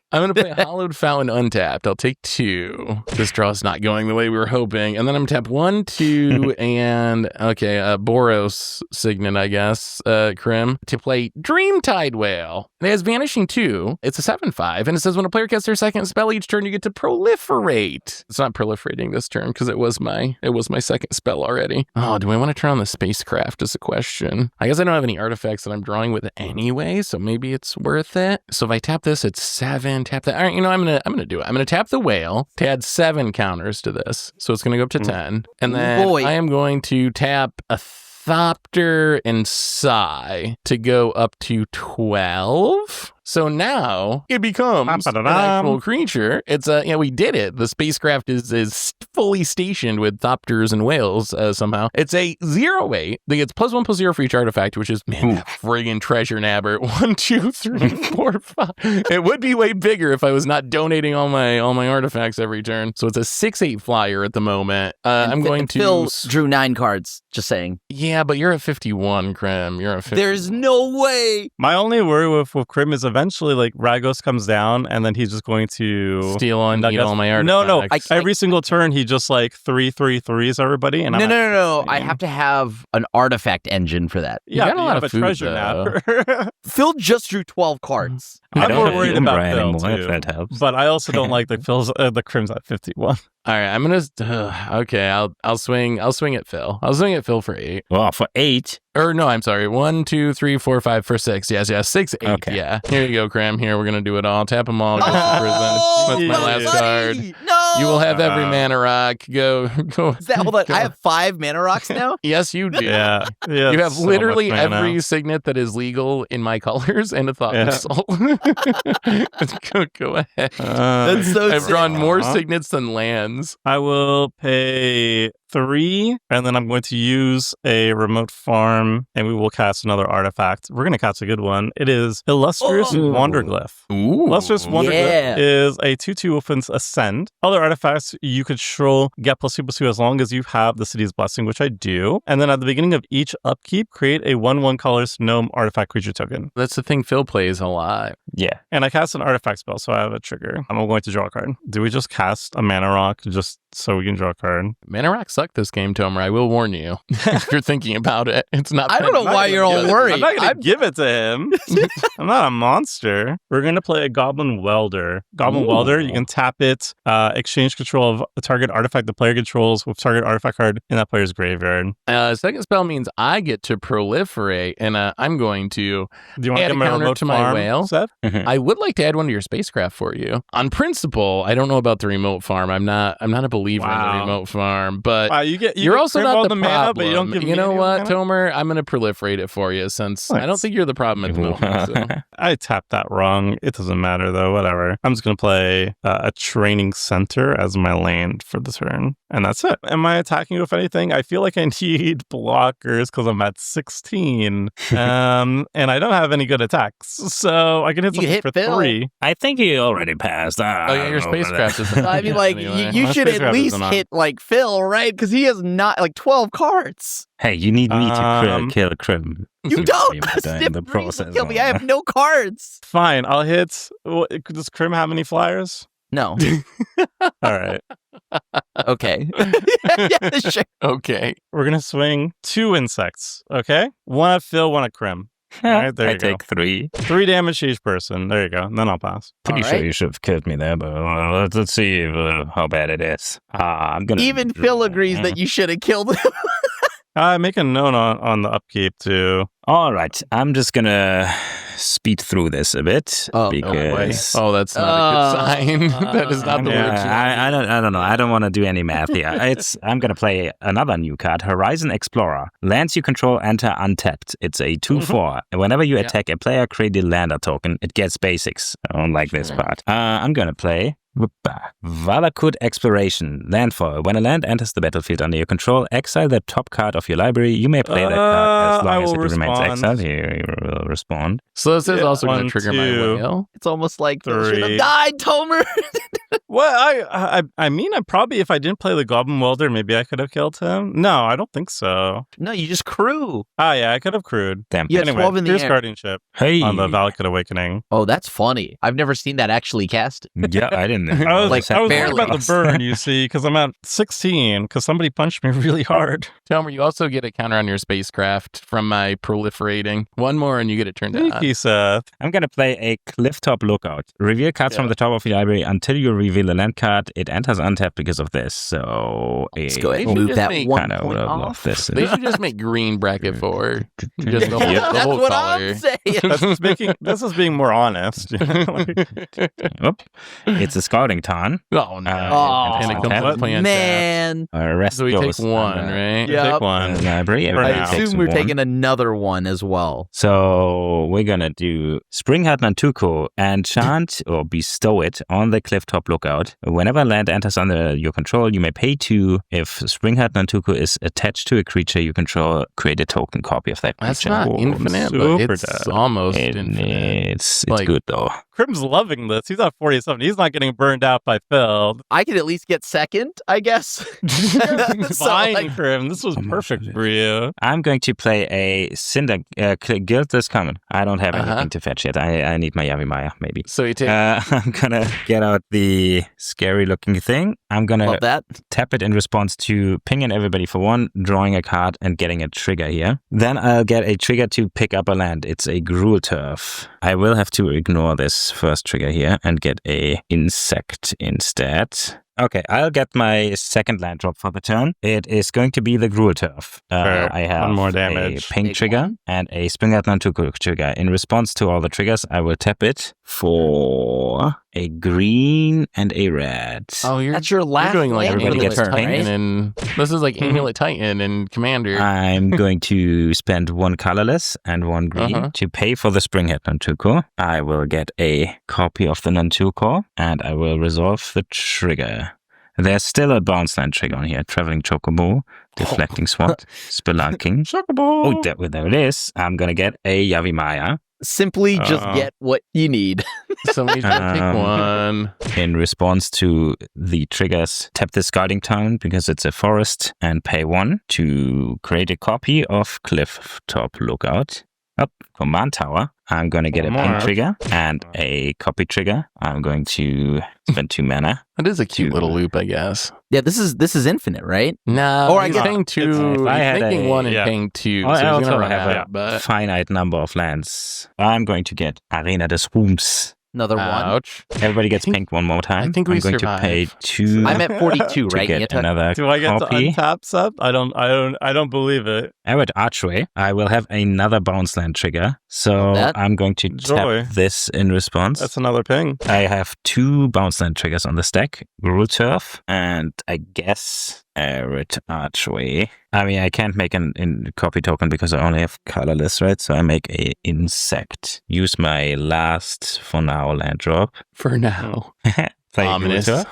I'm going to play Hallowed Fountain untapped. I'll take 2. This draw's not going the way we were hoping. And then I'm going to tap 1, 2, and, okay, Boros Signet, I guess, Krim, to play Dreamtide Whale. It has Vanishing 2. It's a 7/5, and it says when a player casts their second spell each turn, you get to proliferate. It's not proliferating this turn because it was my second spell already. Oh, do I want to turn on the spacecraft is a question. I guess I don't have any artifacts that I'm drawing with anyway, so maybe it's worth it. So if I tap this, it's 7. Tap that. All right, I'm gonna do it. I'm gonna tap the whale to add 7 counters to this, so it's gonna go up to 10, and then I am going to tap a Thopter and Sigh to go up to 12. So now it becomes an actual creature. It's we did it. The spacecraft is fully stationed with thopters and whales somehow. It's a 0/8 that gets +1/+0 for each artifact, which is, man, that friggin' treasure nabber. 1, 2, 3, 4, 5. It would be way bigger if I was not donating all my artifacts every turn. So it's a 6/8 flyer at the moment. I'm going to... Phil drew 9 cards, just saying. Yeah, but you're at 51, Krem. You're at 51. There's no way. My only worry with Krim is eventually, like, Ragos comes down, and then he's just going to... steal and eat all my artifacts. No. Every single turn, he just, like, 3/3/3s everybody. And No. I have to have an artifact engine for that. You got a lot of a food, treasure though. nabber. Phil just drew 12 cards. I I'm don't more have worried Umbra about Phil, anymore, too. if that helps. But I also don't like the Crims at 51. All right, I'm gonna. Okay, I'll swing at Phil. I'll swing at Phil for 8. Well, for 8. Or no, I'm sorry. 1, 2, 3, 4, 5 for 6. Yes, 6, 8. Okay. Yeah. Here you go, Cram. Here, we're gonna do it all. Tap them all. Go to prison. That's my last card. No. You will have every mana rock. Go. Is that, hold on, I have 5 mana rocks now? Yes, you do. Yeah. You have so literally much mana. every signet that is legal in my colors and a thought missile. Go ahead. That's so I've sick. drawn more signets than lands. I will pay 3, and then I'm going to use a remote farm, and we will cast another artifact. We're going to cast a good one. It is Illustrious Wanderglyph. Ooh. Illustrious Wanderglyph Yeah. is a 2/2 opens Ascend. Other artifacts you control get +2/+2 as long as you have the City's Blessing, which I do. And then at the beginning of each upkeep, create a 1/1 colorless gnome artifact creature token. That's the thing Phil plays a lot. Yeah. And I cast an artifact spell, so I have a trigger. I'm going to draw a card. Do we just cast a mana rock just so we can draw a card? Mana Rock sucked this game, Tomer. I will warn you. If you're thinking about it, it's not. I don't know why you're all worried. I'm not going to give it to him. I'm not a monster. We're going to play a Goblin Welder. Goblin Welder, you can tap it, exchange control of a target artifact the player controls with target artifact card in that player's graveyard. Second spell means I get to proliferate, and I'm going to Do you want add to a get my counter remote to my farm, whale. Seth? I would like to add one to your spacecraft for you. On principle, I don't know about the remote farm. I'm not a believer in the remote farm, but Wow, you're also crimp not all the the mana, problem. but you don't give me know any what, mana? Tomer? I'm going to proliferate it for you since I don't think you're the problem at the moment. So. I tapped that wrong. It doesn't matter though. Whatever. I'm just gonna play a training center as my land for the turn, and that's it. Am I attacking with anything? I feel like I need blockers because I'm at 16, and I don't have any good attacks, so I can hit You something hit for Phil. 3. I think you already passed. Oh yeah, your spacecraft is. I mean, like, anyway. you My should at spacecraft least isn't on. hit, like, Phil, right? Because he has not, like, 12 cards. Hey, you need me to kill Krim. You don't! In Snip the Reese will process. kill me. I have no cards. Fine, I'll hit. Does Krim have any flyers? No. All right, Okay. Yeah, sure. Okay. we're gonna swing 2 insects. Okay, one at Phil, one at Krim. All right, there I you go. take 3. 3 damage to each person. There you go. And then I'll pass. Pretty All sure right. you should have killed me there, but let's see how bad it is. I'm gonna. Even Phil agrees that you should have killed him. Make a note on the upkeep too. All right, I'm just gonna speed through this a bit Oh, no because. Oh, that's not a good sign. That is not the word. I don't know. I don't want to do any math here. I'm gonna play another new card, Horizon Explorer. Lands you control enter untapped. It's a 2/4. Whenever you attack a player, create a lander token. It gets basics. I don't like this part. I'm gonna play Valakut Exploration. Landfall. When a land enters the battlefield under your control, exile the top card of your library. You may play that card as I long as will it remains respond. exiled. You will respond. So this is also going to 1, trigger my 2. whale. It's almost like Phil should have 3. died, Tomer. Well, I mean, I probably, if I didn't play the Goblin Welder, maybe I could have killed him. No, I don't think so. No, you just crew. Ah, yeah, I could have crewed. Damn. Yeah, Anyway, 12 in the here's air. Guardianship Hey. on the Valakut Awakening. Oh, that's funny. I've never seen that actually cast. Yeah, I didn't. I was, Like, I was worried barely. about the burn, you see, because I'm at 16, because somebody punched me really hard. Tomer, you also get a counter on your spacecraft from my proliferating. One more and you get it turned Thank on. you, Seth. I'm gonna play a Clifftop Lookout. Reveal cards from the top of your library until you reveal a land card. It enters untapped because of this. So Let's go ahead They and should move just that make- one kind of point love off. this. They should just make green bracket 4. Just the whole, Yep. the That's whole what color. I'm saying. This is being more honest. You know? Oop. It's a Scouting Tarn. Oh, no. Oh, and it comes with plant man. Rest So we goes take one, on the right? Yeah. Take one. library. For I Everybody now. takes assume we're one. taking another one as well. So we're gonna do Springheart Nantuko, enchant or bestow it on the clifftop lookout. Whenever land enters under your control, you may pay 2. If Springheart Nantuko is attached to a creature you control, create a token copy of that That's creature. not Cool. infinite, but Super it's dead. almost infinite. It's Like- good though. Crim's loving this. He's at 47. He's not getting burned out by Phil. I could at least get second, I guess. So, Fine, like, Crim. This was perfect for you. I'm going to play a Cinder Guild is common. I don't have Uh-huh. anything to fetch yet. I need my Yavimaya, maybe. So you take. I'm gonna get out the scary looking thing. I'm gonna love that. tap it in response to pinging everybody for 1, drawing a card, and getting a trigger here. Then I'll get a trigger to pick up a land. It's a Gruul Turf. I will have to ignore this first trigger here and get a insect instead. Okay, I'll get my second land drop for the turn. It is going to be the Gruul Turf. Fair. I have One more damage. a ping Big trigger one. and a Springheart Nantuko trigger. In response to all the triggers, I will tap it for a green and a red. Oh, That's your you're last doing like land Everybody Amulet gets Titan, pinged. and this is like Mm-hmm. Amulet Titan and Commander. I'm going to spend 1 colorless and 1 green Uh-huh. to pay for the Springheart Nantuko. I will get a copy of the Nantuko and I will resolve the trigger. There's still a bounce land trigger on here. Traveling Chocobo, Deflecting Swat, Spelunking. Chocobo. Oh, there it is. I'm going to get a Yavimaya. Simply just Uh-oh. get what you need. Somebody should pick one. In response to the triggers, tap the Scouting Town because it's a forest and pay 1 to create a copy of Clifftop Lookout. Up, Command Tower. I'm going to get a One ping more. trigger and a copy trigger. I'm going to spend 2 mana. That is a cute Two. little loop, I guess. Yeah, this is infinite, right? No, Or I he's guess- paying 2. If I He's had making a- 1 and yeah. paying 2. I So he's also going to run have out, a but... finite number of lands. I'm going to get Arena des Ruhms. Another one. Ouch. Everybody gets think- pinged one more time. I think we I'm going survive. to pay 2 I'm at 42, to right? get Yeta? another Do I get copy. to untap sub? I don't believe it. Arid Archway. I will have another bounce land trigger. So Love that. I'm going to Joy. tap this in response. That's another ping. I have 2 bounce land triggers on the stack. Gruul Turf and I guess Arid Archway. I mean, I can't make an copy token because I only have colorless, right? So I make a insect. Use my last, for now, land drop. For now. Play Gruul Ominous. Turf.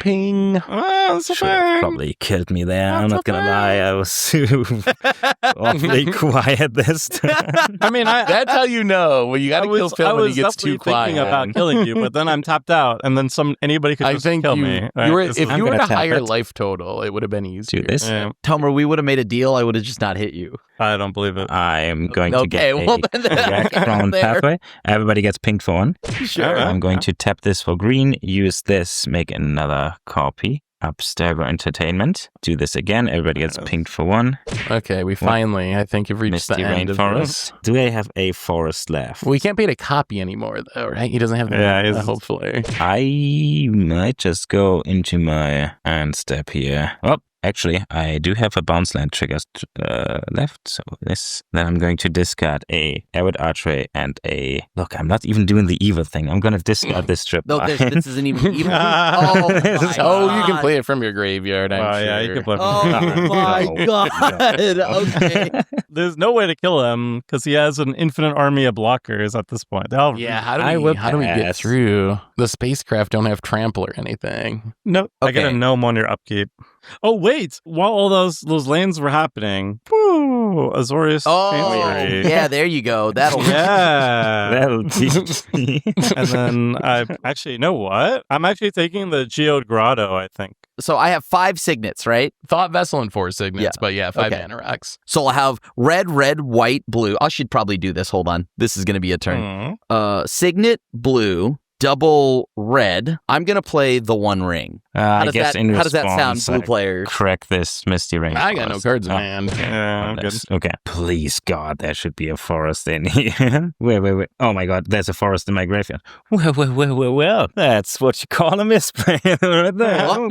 Ping. Ah, that's a Should have ping. probably killed me there. I'm That's not gonna lie. I was awfully quiet this time. I mean, That's how you know. Well, you got I to kill was, Phil I when he was gets definitely too quiet. thinking about killing you, but then I'm tapped out, and then anybody could I just think kill you, me. you were, This if is- I'm you were gonna at a tap higher it. life total, it would have been easier. Do this. Yeah, Tomer, we would have made a deal. I would have just not hit you. I don't believe it. I'm going to get Okay, well, a then correct round there. pathway. Everybody gets pinged for 1. Sure. Yeah. I'm going to tap this for green, use this, make another copy. Abstergo Entertainment. Do this again. Everybody gets pinged for 1. Okay, we finally, I think, have reached Misty the end of this. Rainforest. Do I have a forest left? We can't pay to copy anymore, though, right? He doesn't have the Yeah, he's- hopefully. I might just go into my hand step here. Oh, actually, I do have a bounce land trigger left. So this. Then I'm going to discard a Arid Archway and a... Look, I'm not even doing the evil thing. I'm going to discard this strip. No, line. this isn't even even. Oh, my Oh, you can God. play it from your graveyard, I'm Wow, sure. yeah, you can play. Oh my No. God. Okay. There's no way to kill him because he has an infinite army of blockers at this point. They all Yeah, I how will do we get pass. through? The spacecraft don't have trample or anything. No, I get a Okay. gnome on your upkeep. Oh wait, while all those lanes were happening, woo, Azorius. Oh, Chancery. yeah, there you go. That'll Yeah. That'll teach me. And then I actually, you know what? I'm actually taking the Geode Grotto, I think. So I have 5 signets, right? Thought Vessel and 4 signets, Yeah. but yeah, 5 Okay. anoraks. So I'll have red, white, blue. I should probably do this. Hold on. This is going to be a turn. Hmm. Signet, blue, double red. I'm going to play the One Ring. I guess in how does that sound, response, blue I players? Crack this Misty Rainforest. I got no cards in Oh, my hand. Yeah, I'm good. Unless- Okay. Please, God, there should be a forest in here. Wait. Oh my God, there's a forest in my graveyard. Well. That's what you call a misplay right there. Oh,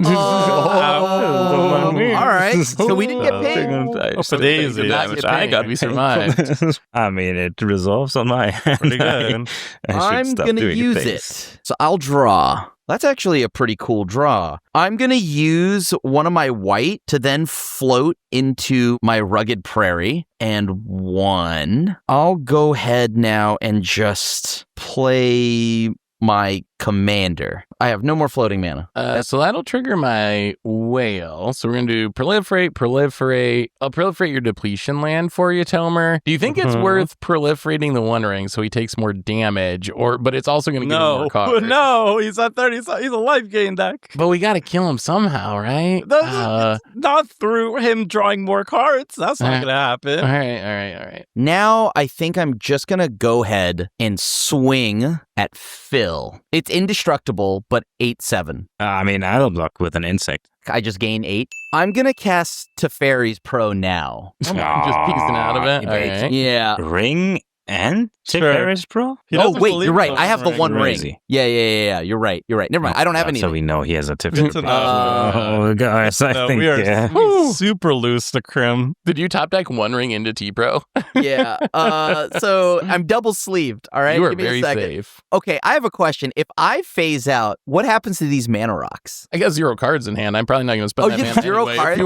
all right. So we didn't get paid. Oh, for daisy. Not get I paid. got We survived. I mean, it resolves on my hand. Pretty good. I should I'm stop going to doing use things. it. So I'll draw. That's actually a pretty cool draw. I'm going to use one of my white to then float into my rugged prairie. And one, I'll go ahead now and just play my commander. I have no more floating mana. So that'll trigger my whale. So we're going to do proliferate. I'll proliferate your depletion land for you, Tomer. Do you think it's worth proliferating the One Ring so he takes more damage, but it's also going to give him more cards? No, he's at 30. He's a life gain deck. But we got to kill him somehow, right? Not through him drawing more cards. That's not going to happen. All right. Now I think I'm just going to go ahead and swing at Phil. It's indestructible, but 8/7. I mean, I'll block with an insect. I just gain 8. I'm going to cast Teferi's Pro now. Just piecing out of it. All right. Yeah. Ring and Teferi's Pro? Oh, wait, you're right. I have the One Crazy. Ring. Yeah. You're right. Never mind. I don't have any. So we know he has a Teferi. Oh, guys, I think we are super loose to Crim. Did you top deck One Ring into T-Pro? Yeah. So I'm double sleeved. All right. You are Give me very a second. safe. Okay. I have a question. If I phase out, what happens to these mana rocks? I got 0 cards in hand. I'm probably not going to spend that you have mana 0 anyway. cards? If you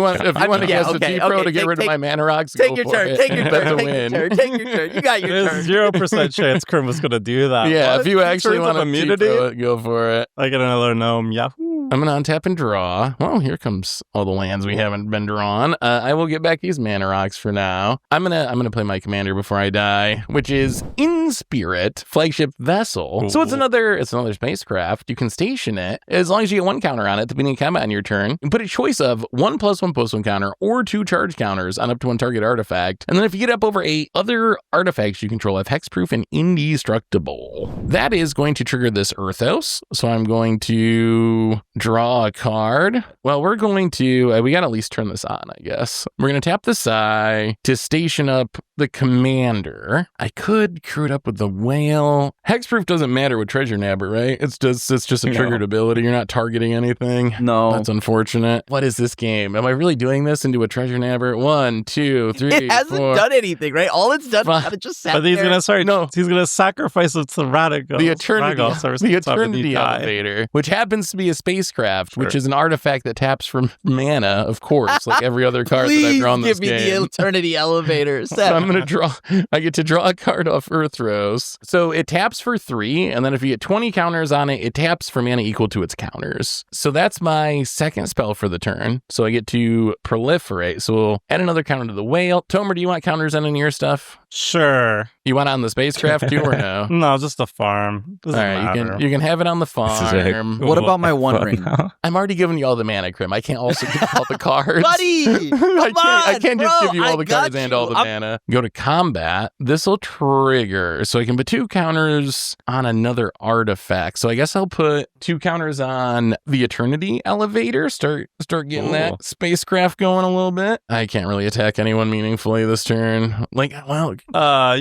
want to yeah, cast a T-Pro to get rid of my mana rocks, Take go your for turn. it. Take your That's turn. a Take win. your turn. Take your turn. You got your There's turn. 0% chance Crim was going to do that. Yeah, What? if you actually Turns want of to immunity, T-Pro it, go for it. I get another gnome. Yahoo! I'm going to untap and draw. Well, here comes all the lands we haven't been drawn. I will get back these mana rocks for now. I'm gonna play my commander before I die, which is In Spirit Flagship Vessel. Ooh. So it's another spacecraft. You can station it as long as you get 1 counter on it at the beginning of combat on your turn. You put a choice of 1+1/+1 counter or 2 charge counters on up to 1 target artifact. And then if you get up over 8 other artifacts you control have hexproof and indestructible. That is going to trigger this Earthos. So I'm going to draw a card. Well, we're going to, we got to at least turn this on, I guess. We're going to tap the Sai to station up the commander. I could crew it up with the whale. Hexproof doesn't matter with Treasure Nabber, right? It's just a triggered ability. You're not targeting anything. No. That's unfortunate. What is this game? Am I really doing this into a Treasure Nabber? 1, 2, 3, It hasn't 4. done anything, right? All it's done is Five. kind of just sat But he's there. going to start. No. He's going to sacrifice it to Radical. The Eternity Elevator, which happens to be a spacecraft, which is an artifact that taps for mana, of course, like every other card that I've Please drawn this give me game. the Eternity Elevator. So I'm going to draw, I get to draw a card off Earthros. So it taps for 3, and then if you get 20 counters on it, it taps for mana equal to its counters. So that's my second spell for the turn. So I get to proliferate. So we'll add another counter to the whale. Tomer, do you want counters on any of your stuff? Sure. You want it on the spacecraft too, or no? No, just a farm. All Doesn't right, matter. you can have it on the farm. What about my One Ring? I'm already giving you all the mana, Crim. I can't also give you all the cards. Buddy! I can't just bro, give you all I the got cards and all the you. mana. Go to combat. This will trigger. So I can put 2 counters on another artifact. So I guess I'll put 2 counters on the Eternity Elevator. Start getting that spacecraft going a little bit. I can't really attack anyone meaningfully this turn. You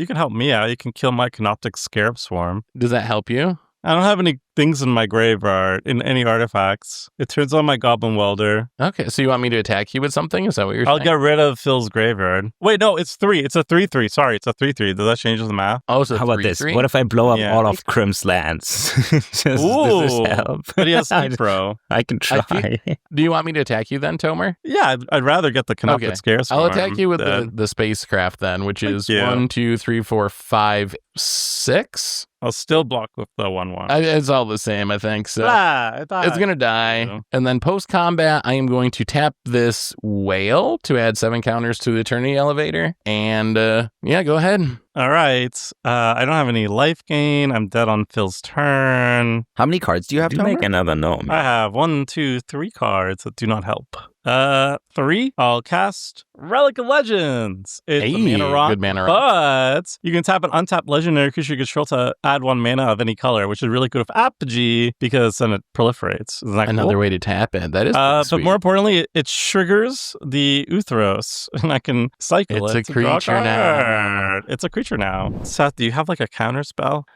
can help me out. You can kill my Canoptic Scarab Swarm. Does that help you? I don't have any things in my graveyard, in any artifacts. It turns on my Goblin Welder. Okay, so you want me to attack you with something? Is that what you're I'll saying? get rid of Phil's graveyard. Wait, no, it's 3. It's a 3/3. Sorry, it's a 3/3. Does that change the math? Oh, so How about this? 3/3? What if I blow up Yeah. all of Crim's lands? Does this Ooh. help? But he has T-Pro. I can try. Do you want me to attack you then, Tomer? Yeah, I'd rather get the Canoptic Okay. Scarab Swarm. I'll attack you with than- the spacecraft then, which is you. 1, 2, 3, 4, 5, 6. I'll still block with the 1/1. It's all the same, I think. So it died. it's gonna die, Yeah. and then post combat, I am going to tap this whale to add 7 counters to the Eternity Elevator, and yeah, go ahead. All right. I don't have any life gain. I'm dead on Phil's turn. How many cards do you have, Do make Tomer? another gnome. I have 1, 2, 3 cards that do not help. 3. I'll cast Relic of Legends. It's a Hey, mana rock, good mana rock. but you can tap an untapped legendary creature you control to add 1 mana of any color, which is really good with Apogee because then it proliferates. Isn't that Another cool? way to tap it. That is pretty But sweet. more importantly, it triggers the Uthros, and I can cycle It's it. a to draw creature now. card. It's a creature now. Seth, do you have like a counter spell?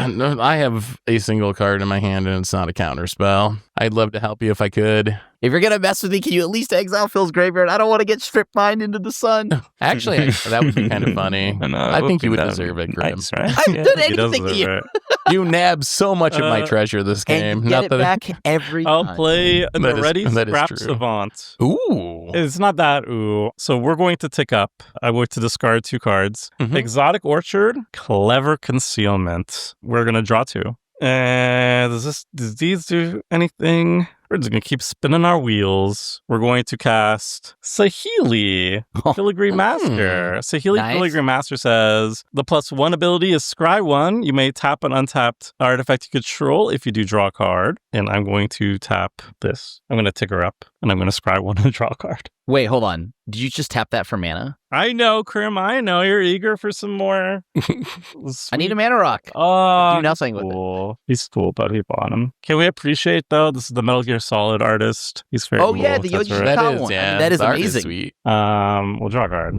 No, I have a single card in my hand, and it's not a counter spell. I'd love to help you if I could. If you're gonna mess with me, can you at least exile Phil's graveyard? I don't want to get strip mined into the sun. Actually, that would be kind of funny. I think you would deserve it, Grim. Nice, right? I haven't done He does anything to deserve you. it. You nab so much of my treasure this game. And you get it that back every time. I'll play an That is- already that is scrap true. savant. Ooh. It's not that ooh. So we're going to tick up. I'm going to discard 2 cards. Mhm. Exotic Orchard, Clever Concealment. We're going to draw 2. And does these do anything? We're just going to keep spinning our wheels. We're going to cast Sahili, Filigree Master. Sahili Nice. Filigree Master says, the +1 ability is scry 1. You may tap an untapped artifact you control if you do draw a card. And I'm going to tap this. I'm going to tick her up, and I'm going to scry 1 and draw a card. Wait, hold on. Did you just tap that for mana? I know, Krim. I know you're eager for some more. I need a mana rock. Oh, Do nothing with it. cool. He's cool, but we bought him. Can we appreciate though? This is the Metal Gear Solid artist. He's very Oh, cool. yeah, the That's Yoji right. Got That is, one. I yeah. mean, that is the art amazing. sweet. We'll draw a card.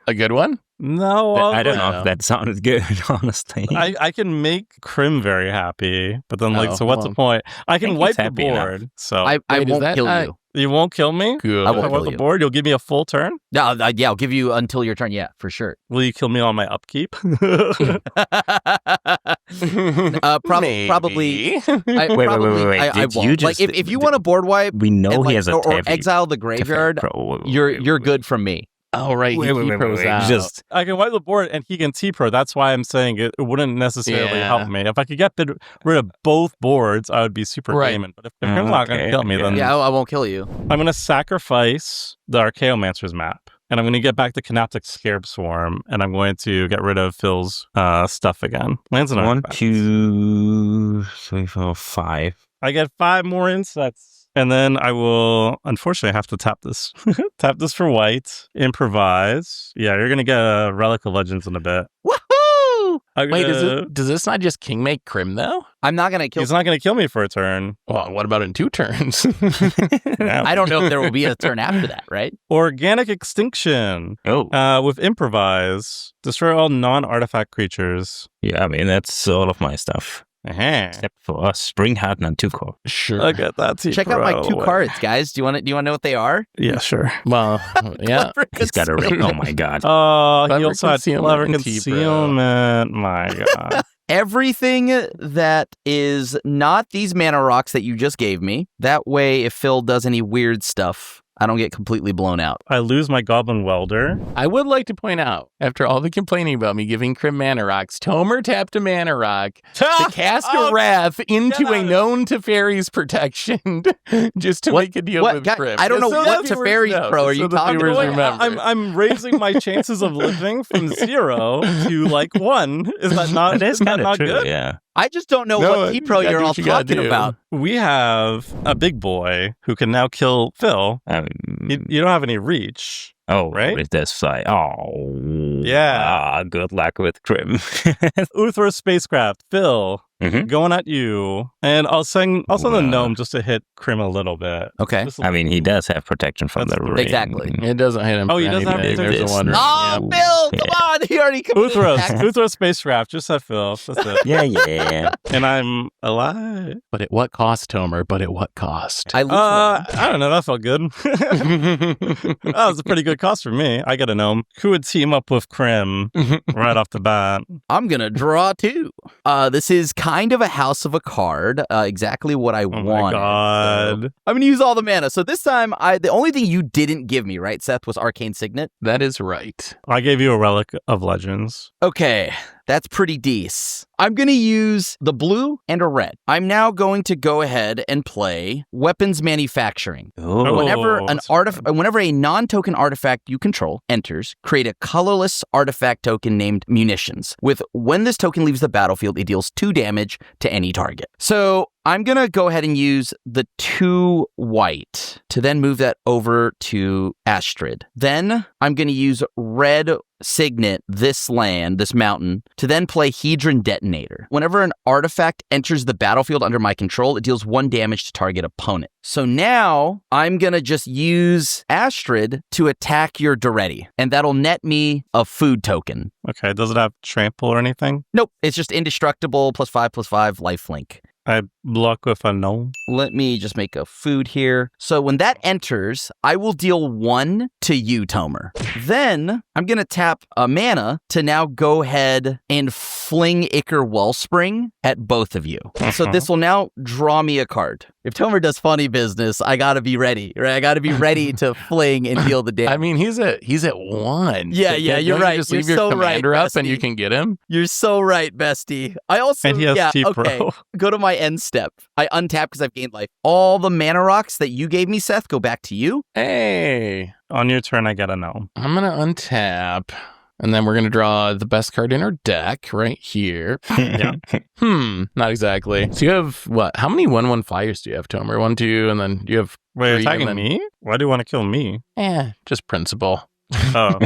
A good one? No, I don't know. know if that sounded good, honestly. I can make Krim very happy, but then Oh, so what's well. the point? I can think wipe he's the happy enough. board. So I Wait, is won't that kill not- you. you won't kill me. Good. I If won't I wipe kill the you. board, you'll give me a full turn. No, yeah, I'll give you until your turn. Yeah, for sure. Will you kill me on my upkeep? Probably. Wait. I Did won't. you Like, just- if you want a board wipe, we know and, he like, has a or Tevi exile the graveyard, you're good from me. Oh, right. Wait, he pros out. Just I can wipe the board and he can T-Pro. That's why I'm saying it wouldn't necessarily Yeah. help me. If I could get rid of both boards, I would be super Right. gaming. But if Krim's not going to Okay, kill me, okay. then Yeah, I won't kill you. I'm going to sacrifice the Archaeomancer's map. And I'm going to get back the Canoptic Scarab Swarm. And I'm going to get rid of Phil's stuff again. Lands and 1, artifacts. 2, 3, 4, 5. I get 5 more insets. And then I will, unfortunately, have to tap this. Tap this for white. Improvise. Yeah, you're going to get a Relic of Legends in a bit. Woohoo! Wait, does this not just king make Crim, though? I'm not gonna kill. He's not going to kill me for a turn. Well, what about in 2 turns? Yeah. I don't know if there will be a turn after that, right? Organic Extinction. Oh, With Improvise, destroy all non-artifact creatures. yeah, I mean, that's all of my stuff. Uh-huh. Except for Spring Heart and 2 core. Sure. Look at that. Check out my 2 T-Pro. cards, guys. Do you want to know what they are? Yeah, sure. Well, yeah. He's got a ring. Oh my god. Oh, Clever he also had Concealment Clever and T-Pro. Concealment. My God. Everything that is not these mana rocks that you just gave me. That way, if Phil does any weird stuff, I don't get completely blown out. I lose my Goblin Welder. I would like to point out, after all the complaining about me giving Crim mana rocks, Tomer tapped a mana rock to cast a wrath into a known Teferi's protection just to make a deal what? with God, Crim. I don't know So what the viewers Teferi's know, Pro are so you the talking viewers about? remember. I'm raising my chances of living from 0 to like 1. Is that not, That is is that kind of not true, good? yeah. I just don't know No, what T-Pro you gotta you're do all what you gotta talking do. about. We have a big boy who can now kill Phil. You don't have any reach. Oh, right? It does fly. Oh. Yeah. Good luck with Crim. Uthra Spacecraft, Phil, Mhm. going at you. And I'll send the Wow. gnome just to hit Crim a little bit. Okay. Just a I mean, he does have protection from That's the true. ring. Exactly. It doesn't hit him. Oh, for he doesn't have anything. to There's do a this. wonder. Oh, Yeah. Bill, come on. He already committed Uthros, attack. Uthros Spacecraft, just at Phil. That's it. Yeah. And I'm alive. But at what cost, Tomer? But at what cost? I lose one. I don't know. That felt good. That was a pretty good cost for me. I got a gnome. Who would team up with Crim right off the bat? I'm going to draw 2. This is kind of a house of a card. Exactly what I Oh my wanted. God. So I'm going to use all the mana. So this time, the only thing you didn't give me, right, Seth, was Arcane Signet. That is right. I gave you a Relic of Legends. Okay, that's pretty decent. I'm going to use the blue and a red. I'm now going to go ahead and play Weapons Manufacturing. Oh. Whenever a non-token artifact you control enters, create a colorless artifact token named Munitions. When this token leaves the battlefield, it deals 2 damage to any target. So I'm going to go ahead and use the 2 white to then move that over to Astrid. Then I'm going to use red Signet, this mountain, to then play Hedron Detonator. Whenever an artifact enters the battlefield under my control, it deals 1 damage to target opponent. So now I'm going to just use Astrid to attack your Duretti, and that'll net me a food token. Okay. Does it have trample or anything? Nope, it's just indestructible +5/+5 lifelink. I block with a no. Let me just make a food here. So when that enters, I will deal 1 to you, Tomer. Then I'm going to tap a mana to now go ahead and fling Ichor Wellspring at both of you. So this will now draw me a card. If Tomer does funny business, I got to be ready, right? I got to be ready to fling and deal the damage. I mean, he's at 1. Yeah, you're right. Just You're leave your so right, commander up and bestie. you can get him. You're so right, bestie. I also, And he has T-Pro. okay. Go to my end step. I untap because I've gained life. All the mana rocks that you gave me, Seth, go back to you. Hey, On your turn, I get a no. I'm going to untap. And then we're going to draw the best card in our deck right here. Yeah. Not exactly. So you have what? How many 1/1 flyers do you have, Tomer? 1, 2, and then you have Wait, you're 3, attacking and then- me? Why do you want to kill me? just principle. Oh.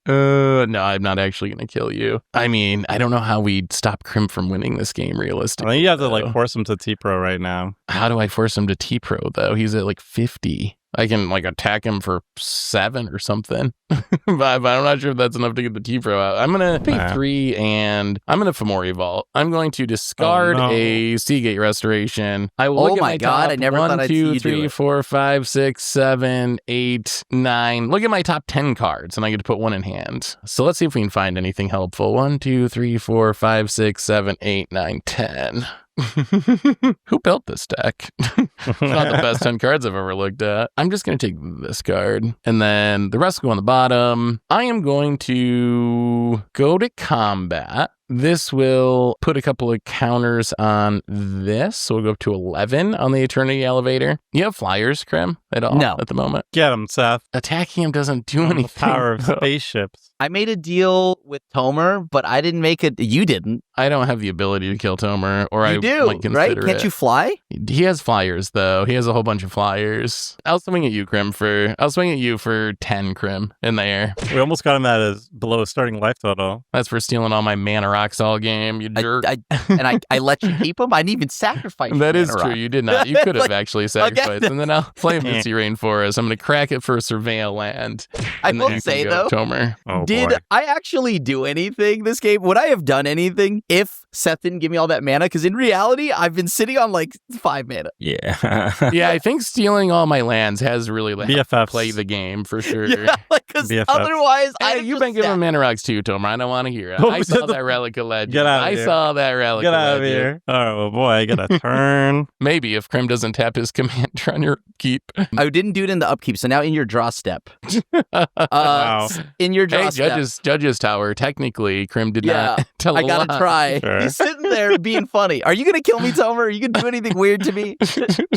No, I'm not actually going to kill you. I mean, I don't know how we'd stop Crim from winning this game I realistically. think you have to though. force him to T-Pro right now. How do I force him to T-Pro, though? He's at 50. I can attack him for 7 or something. but I'm not sure if that's enough to get the T-Pro out. I'm going to pay 3 and I'm going to Fomori Vault. I'm going to discard a Seagate Restoration. I will look at my God, top I never 1, thought I'd see 2, you do 3, it. 4, 5, 6, 7, 8, 9. Look at my top 10 cards and I get to put 1 in hand. So let's see if we can find anything helpful. 1, 2, 3, 4, 5, 6, 7, 8, 9, 10. Who built this deck? It's not the best 10 cards I've ever looked at. I'm just going to take this card and then the rest go on the bottom. I am going to go to combat. This will put a couple of counters on this. So we'll go up to 11 on the Eternity Elevator. You have flyers, Krim, at all? No. At the moment? Get him, Seth. Attacking him doesn't do The anything. power of though. spaceships. I made a deal with Tomer, but I didn't make it. You didn't. I don't have the ability to kill Tomer, or I You do, might consider right? Can't it. you fly? He has flyers though. He has a whole bunch of flyers. I'll swing at you, I'll swing at you for 10, Krim, in the air. We almost got him at his below his starting life total. That's for stealing all my mana rocks all game, you jerk. I let you keep them. I didn't even sacrifice. That your is mana true. rock. You did not. You could have Like, actually sacrificed. And then I'll play Misty Rainforest. I'm going to crack it for Surveil Land. I And then will you can say go, though, Tomer. Oh, did boy. I actually do anything this game? Would I have done anything if Seth didn't give me all that mana? Because in reality, I've been sitting on 5 mana. Yeah. Yeah, I think stealing all my lands has really helped BFFs. play the game for sure. Yeah, because BFF. otherwise, Hey, you've been giving mana rocks too, Tomer. I don't want to hear it. I saw that Relic of Legend. Get out of I here. saw that Relic Get of out of Legend. here. All right, well, boy, I get a turn. Maybe if Krim doesn't tap his commander on your keep. I didn't do it in the upkeep. So now in your draw step, Wow. in your draw Hey, step, Judge's Tower. Technically, Krim did Yeah, not tell a I gotta lie. try. Sure. He's sitting there being funny. Are you gonna kill me, Tomer? Are you gonna do anything weird to me?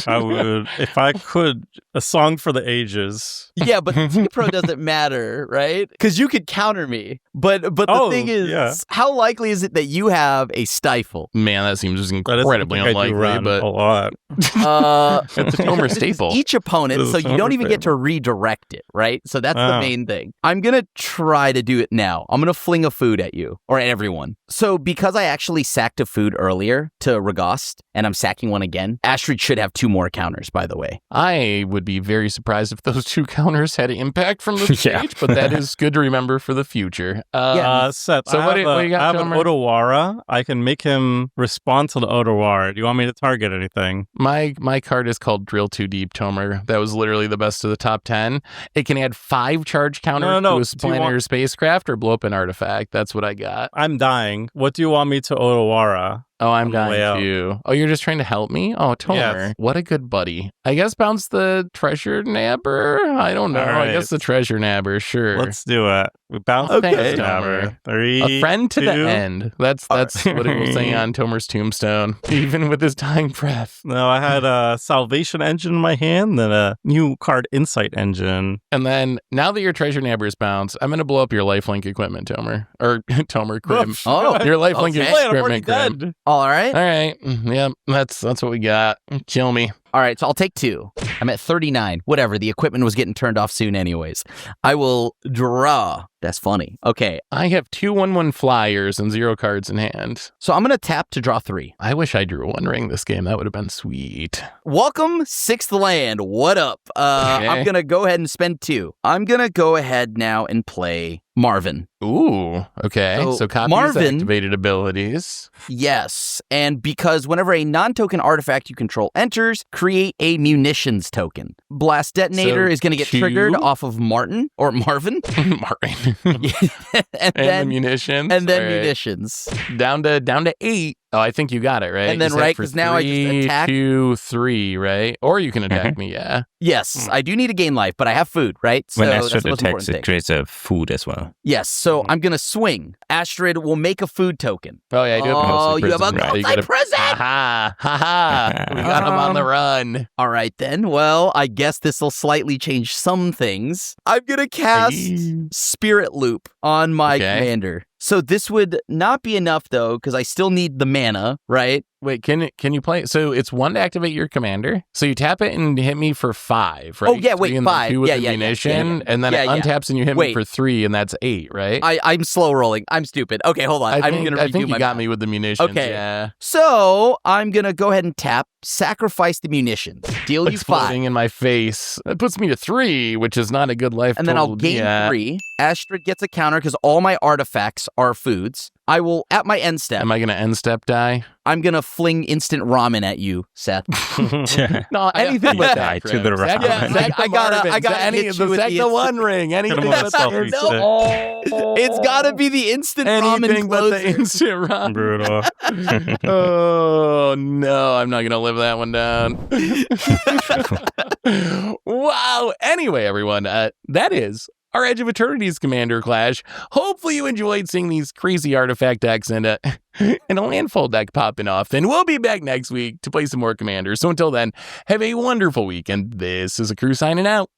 I would, if I could, a song for the ages. Yeah, but T-Pro doesn't matter, right? Because you could counter me. But the Oh, thing is, yeah. how likely is it that you have a stifle? Man, that seems That is incredibly something I do unlikely, run but a lot. it's a Tomer This is staple. each opponent, This is so a you don't Tomer even get to redirect it, right? So that's the Oh. main thing. I'm gonna try to do it now. I'm gonna fling a food at you or at everyone. So because I actually sacked a food earlier to Ragost, and I'm sacking one again, Astrid should have 2 more counters, by the way. I would be very surprised if those 2 counters had impact from the Yeah. stage, but that is good to remember for the future. Seth, So I what have, do you got, I have an Tomer? Otawara. I can make him respond to the Otawara. Do you want me to target anything? My card is called Drill Too Deep, Tomer. That was literally the best of the top 10. It can add 5 charge counters No. to a Do you Splinter spacecraft or blow up an artifact. That's what I got. I'm dying. What do you want me to Otawara? Oh, I'm On the way out. dying too. Oh, you're just trying to help me? Oh, Tomer. Yes. What a good buddy. I guess bounce the treasure nabber? I don't know. All I guess right. the treasure nabber, sure. Let's do it. We bounce Okay. the Thanks, number. Tomer. 3, A friend to the 2. end. That's what it will say on Tomer's tombstone, even with his dying breath. No, I had a Salvation Engine in my hand, then a new card Insight Engine. And then, now that your treasure nabbers bounce, I'm going to blow up your lifelink equipment, Tomer. Or Tomer, Krim. Oh, Your lifelink okay. I'm already equipment, Krim. dead. all right. All right. Yep. That's what we got. Kill me. All right, so I'll take 2. I'm at 39. Whatever, the equipment was getting turned off soon anyways. I will draw That's funny. Okay, I have 2 1/1 flyers and 0 cards in hand. so I'm going to tap to draw 3. I wish I drew 1 ring this game. That would have been sweet. Welcome, 6th land. What up? I'm going to go ahead and spend 2. I'm going to go ahead now and play Marvin. Ooh, okay. So copy his Marvin- activated abilities. Yes, and because whenever a non-token artifact you control enters, create a munitions token. Blast Detonator So is going to get 2? triggered off of Martin or Marvin. Martin. and the then munitions. and then All right. munitions. Down to 8. Oh, I think you got it, right? And then, You said right, for 'cause now I just 3, attack- 2, 3, right? Or you can attack me, yeah. Yes, I do need to gain life, but I have food, right? So When that's Astrid the most attacks, important it thing. creates a food as well. Yes, so I'm going to swing. Astrid will make a food token. Oh, yeah, I do have Oh, mostly you have a prison, right? You multi gotta- prison! Ha ha! We got him on the run. All right, then. Well, I guess this will slightly change some things. I'm going to cast Hey. Spirit Loop on my Okay. commander. So this would not be enough, though, because I still need the mana, right? Wait, can you play? So it's 1 to activate your commander. So you tap it and hit me for 5, right? Oh, yeah, wait, 3 and then 5. 2 with Yeah, the yeah, yeah, munition, yeah. and then Yeah, it yeah. untaps and you hit Wait. me for 3, and that's 8, right? I'm slow rolling. I'm stupid. Okay, hold on. I'm going to redo I think you my got math. me with the munitions. Okay. Yeah. So I'm going to go ahead and tap, sacrifice the munitions, deal you 5. Exploding in my face. That puts me to 3, which is not a good life. And then I'll total. gain Yeah. 3. Astrid gets a counter because all my artifacts are foods. I will, at my end step, Am I going to end step die? I'm going to fling instant ramen at you, Seth. No, anything You but die that. to the Zach, ramen. Zach I the gotta- Marvin, I gotta Zach- hit you with Zach the the instant- One Ring. Anything Put him but on selfie that. stick. It's got to be the instant ramen Anything but the closer. instant ramen. Brutal. Oh no, I'm not gonna live that one down. Wow. Anyway, everyone, that is our Edge of Eternities Commander Clash. Hopefully you enjoyed seeing these crazy artifact decks and a landfall deck popping off. Then we'll be back next week to play some more Commanders. So until then, have a wonderful week. And this is a crew signing out.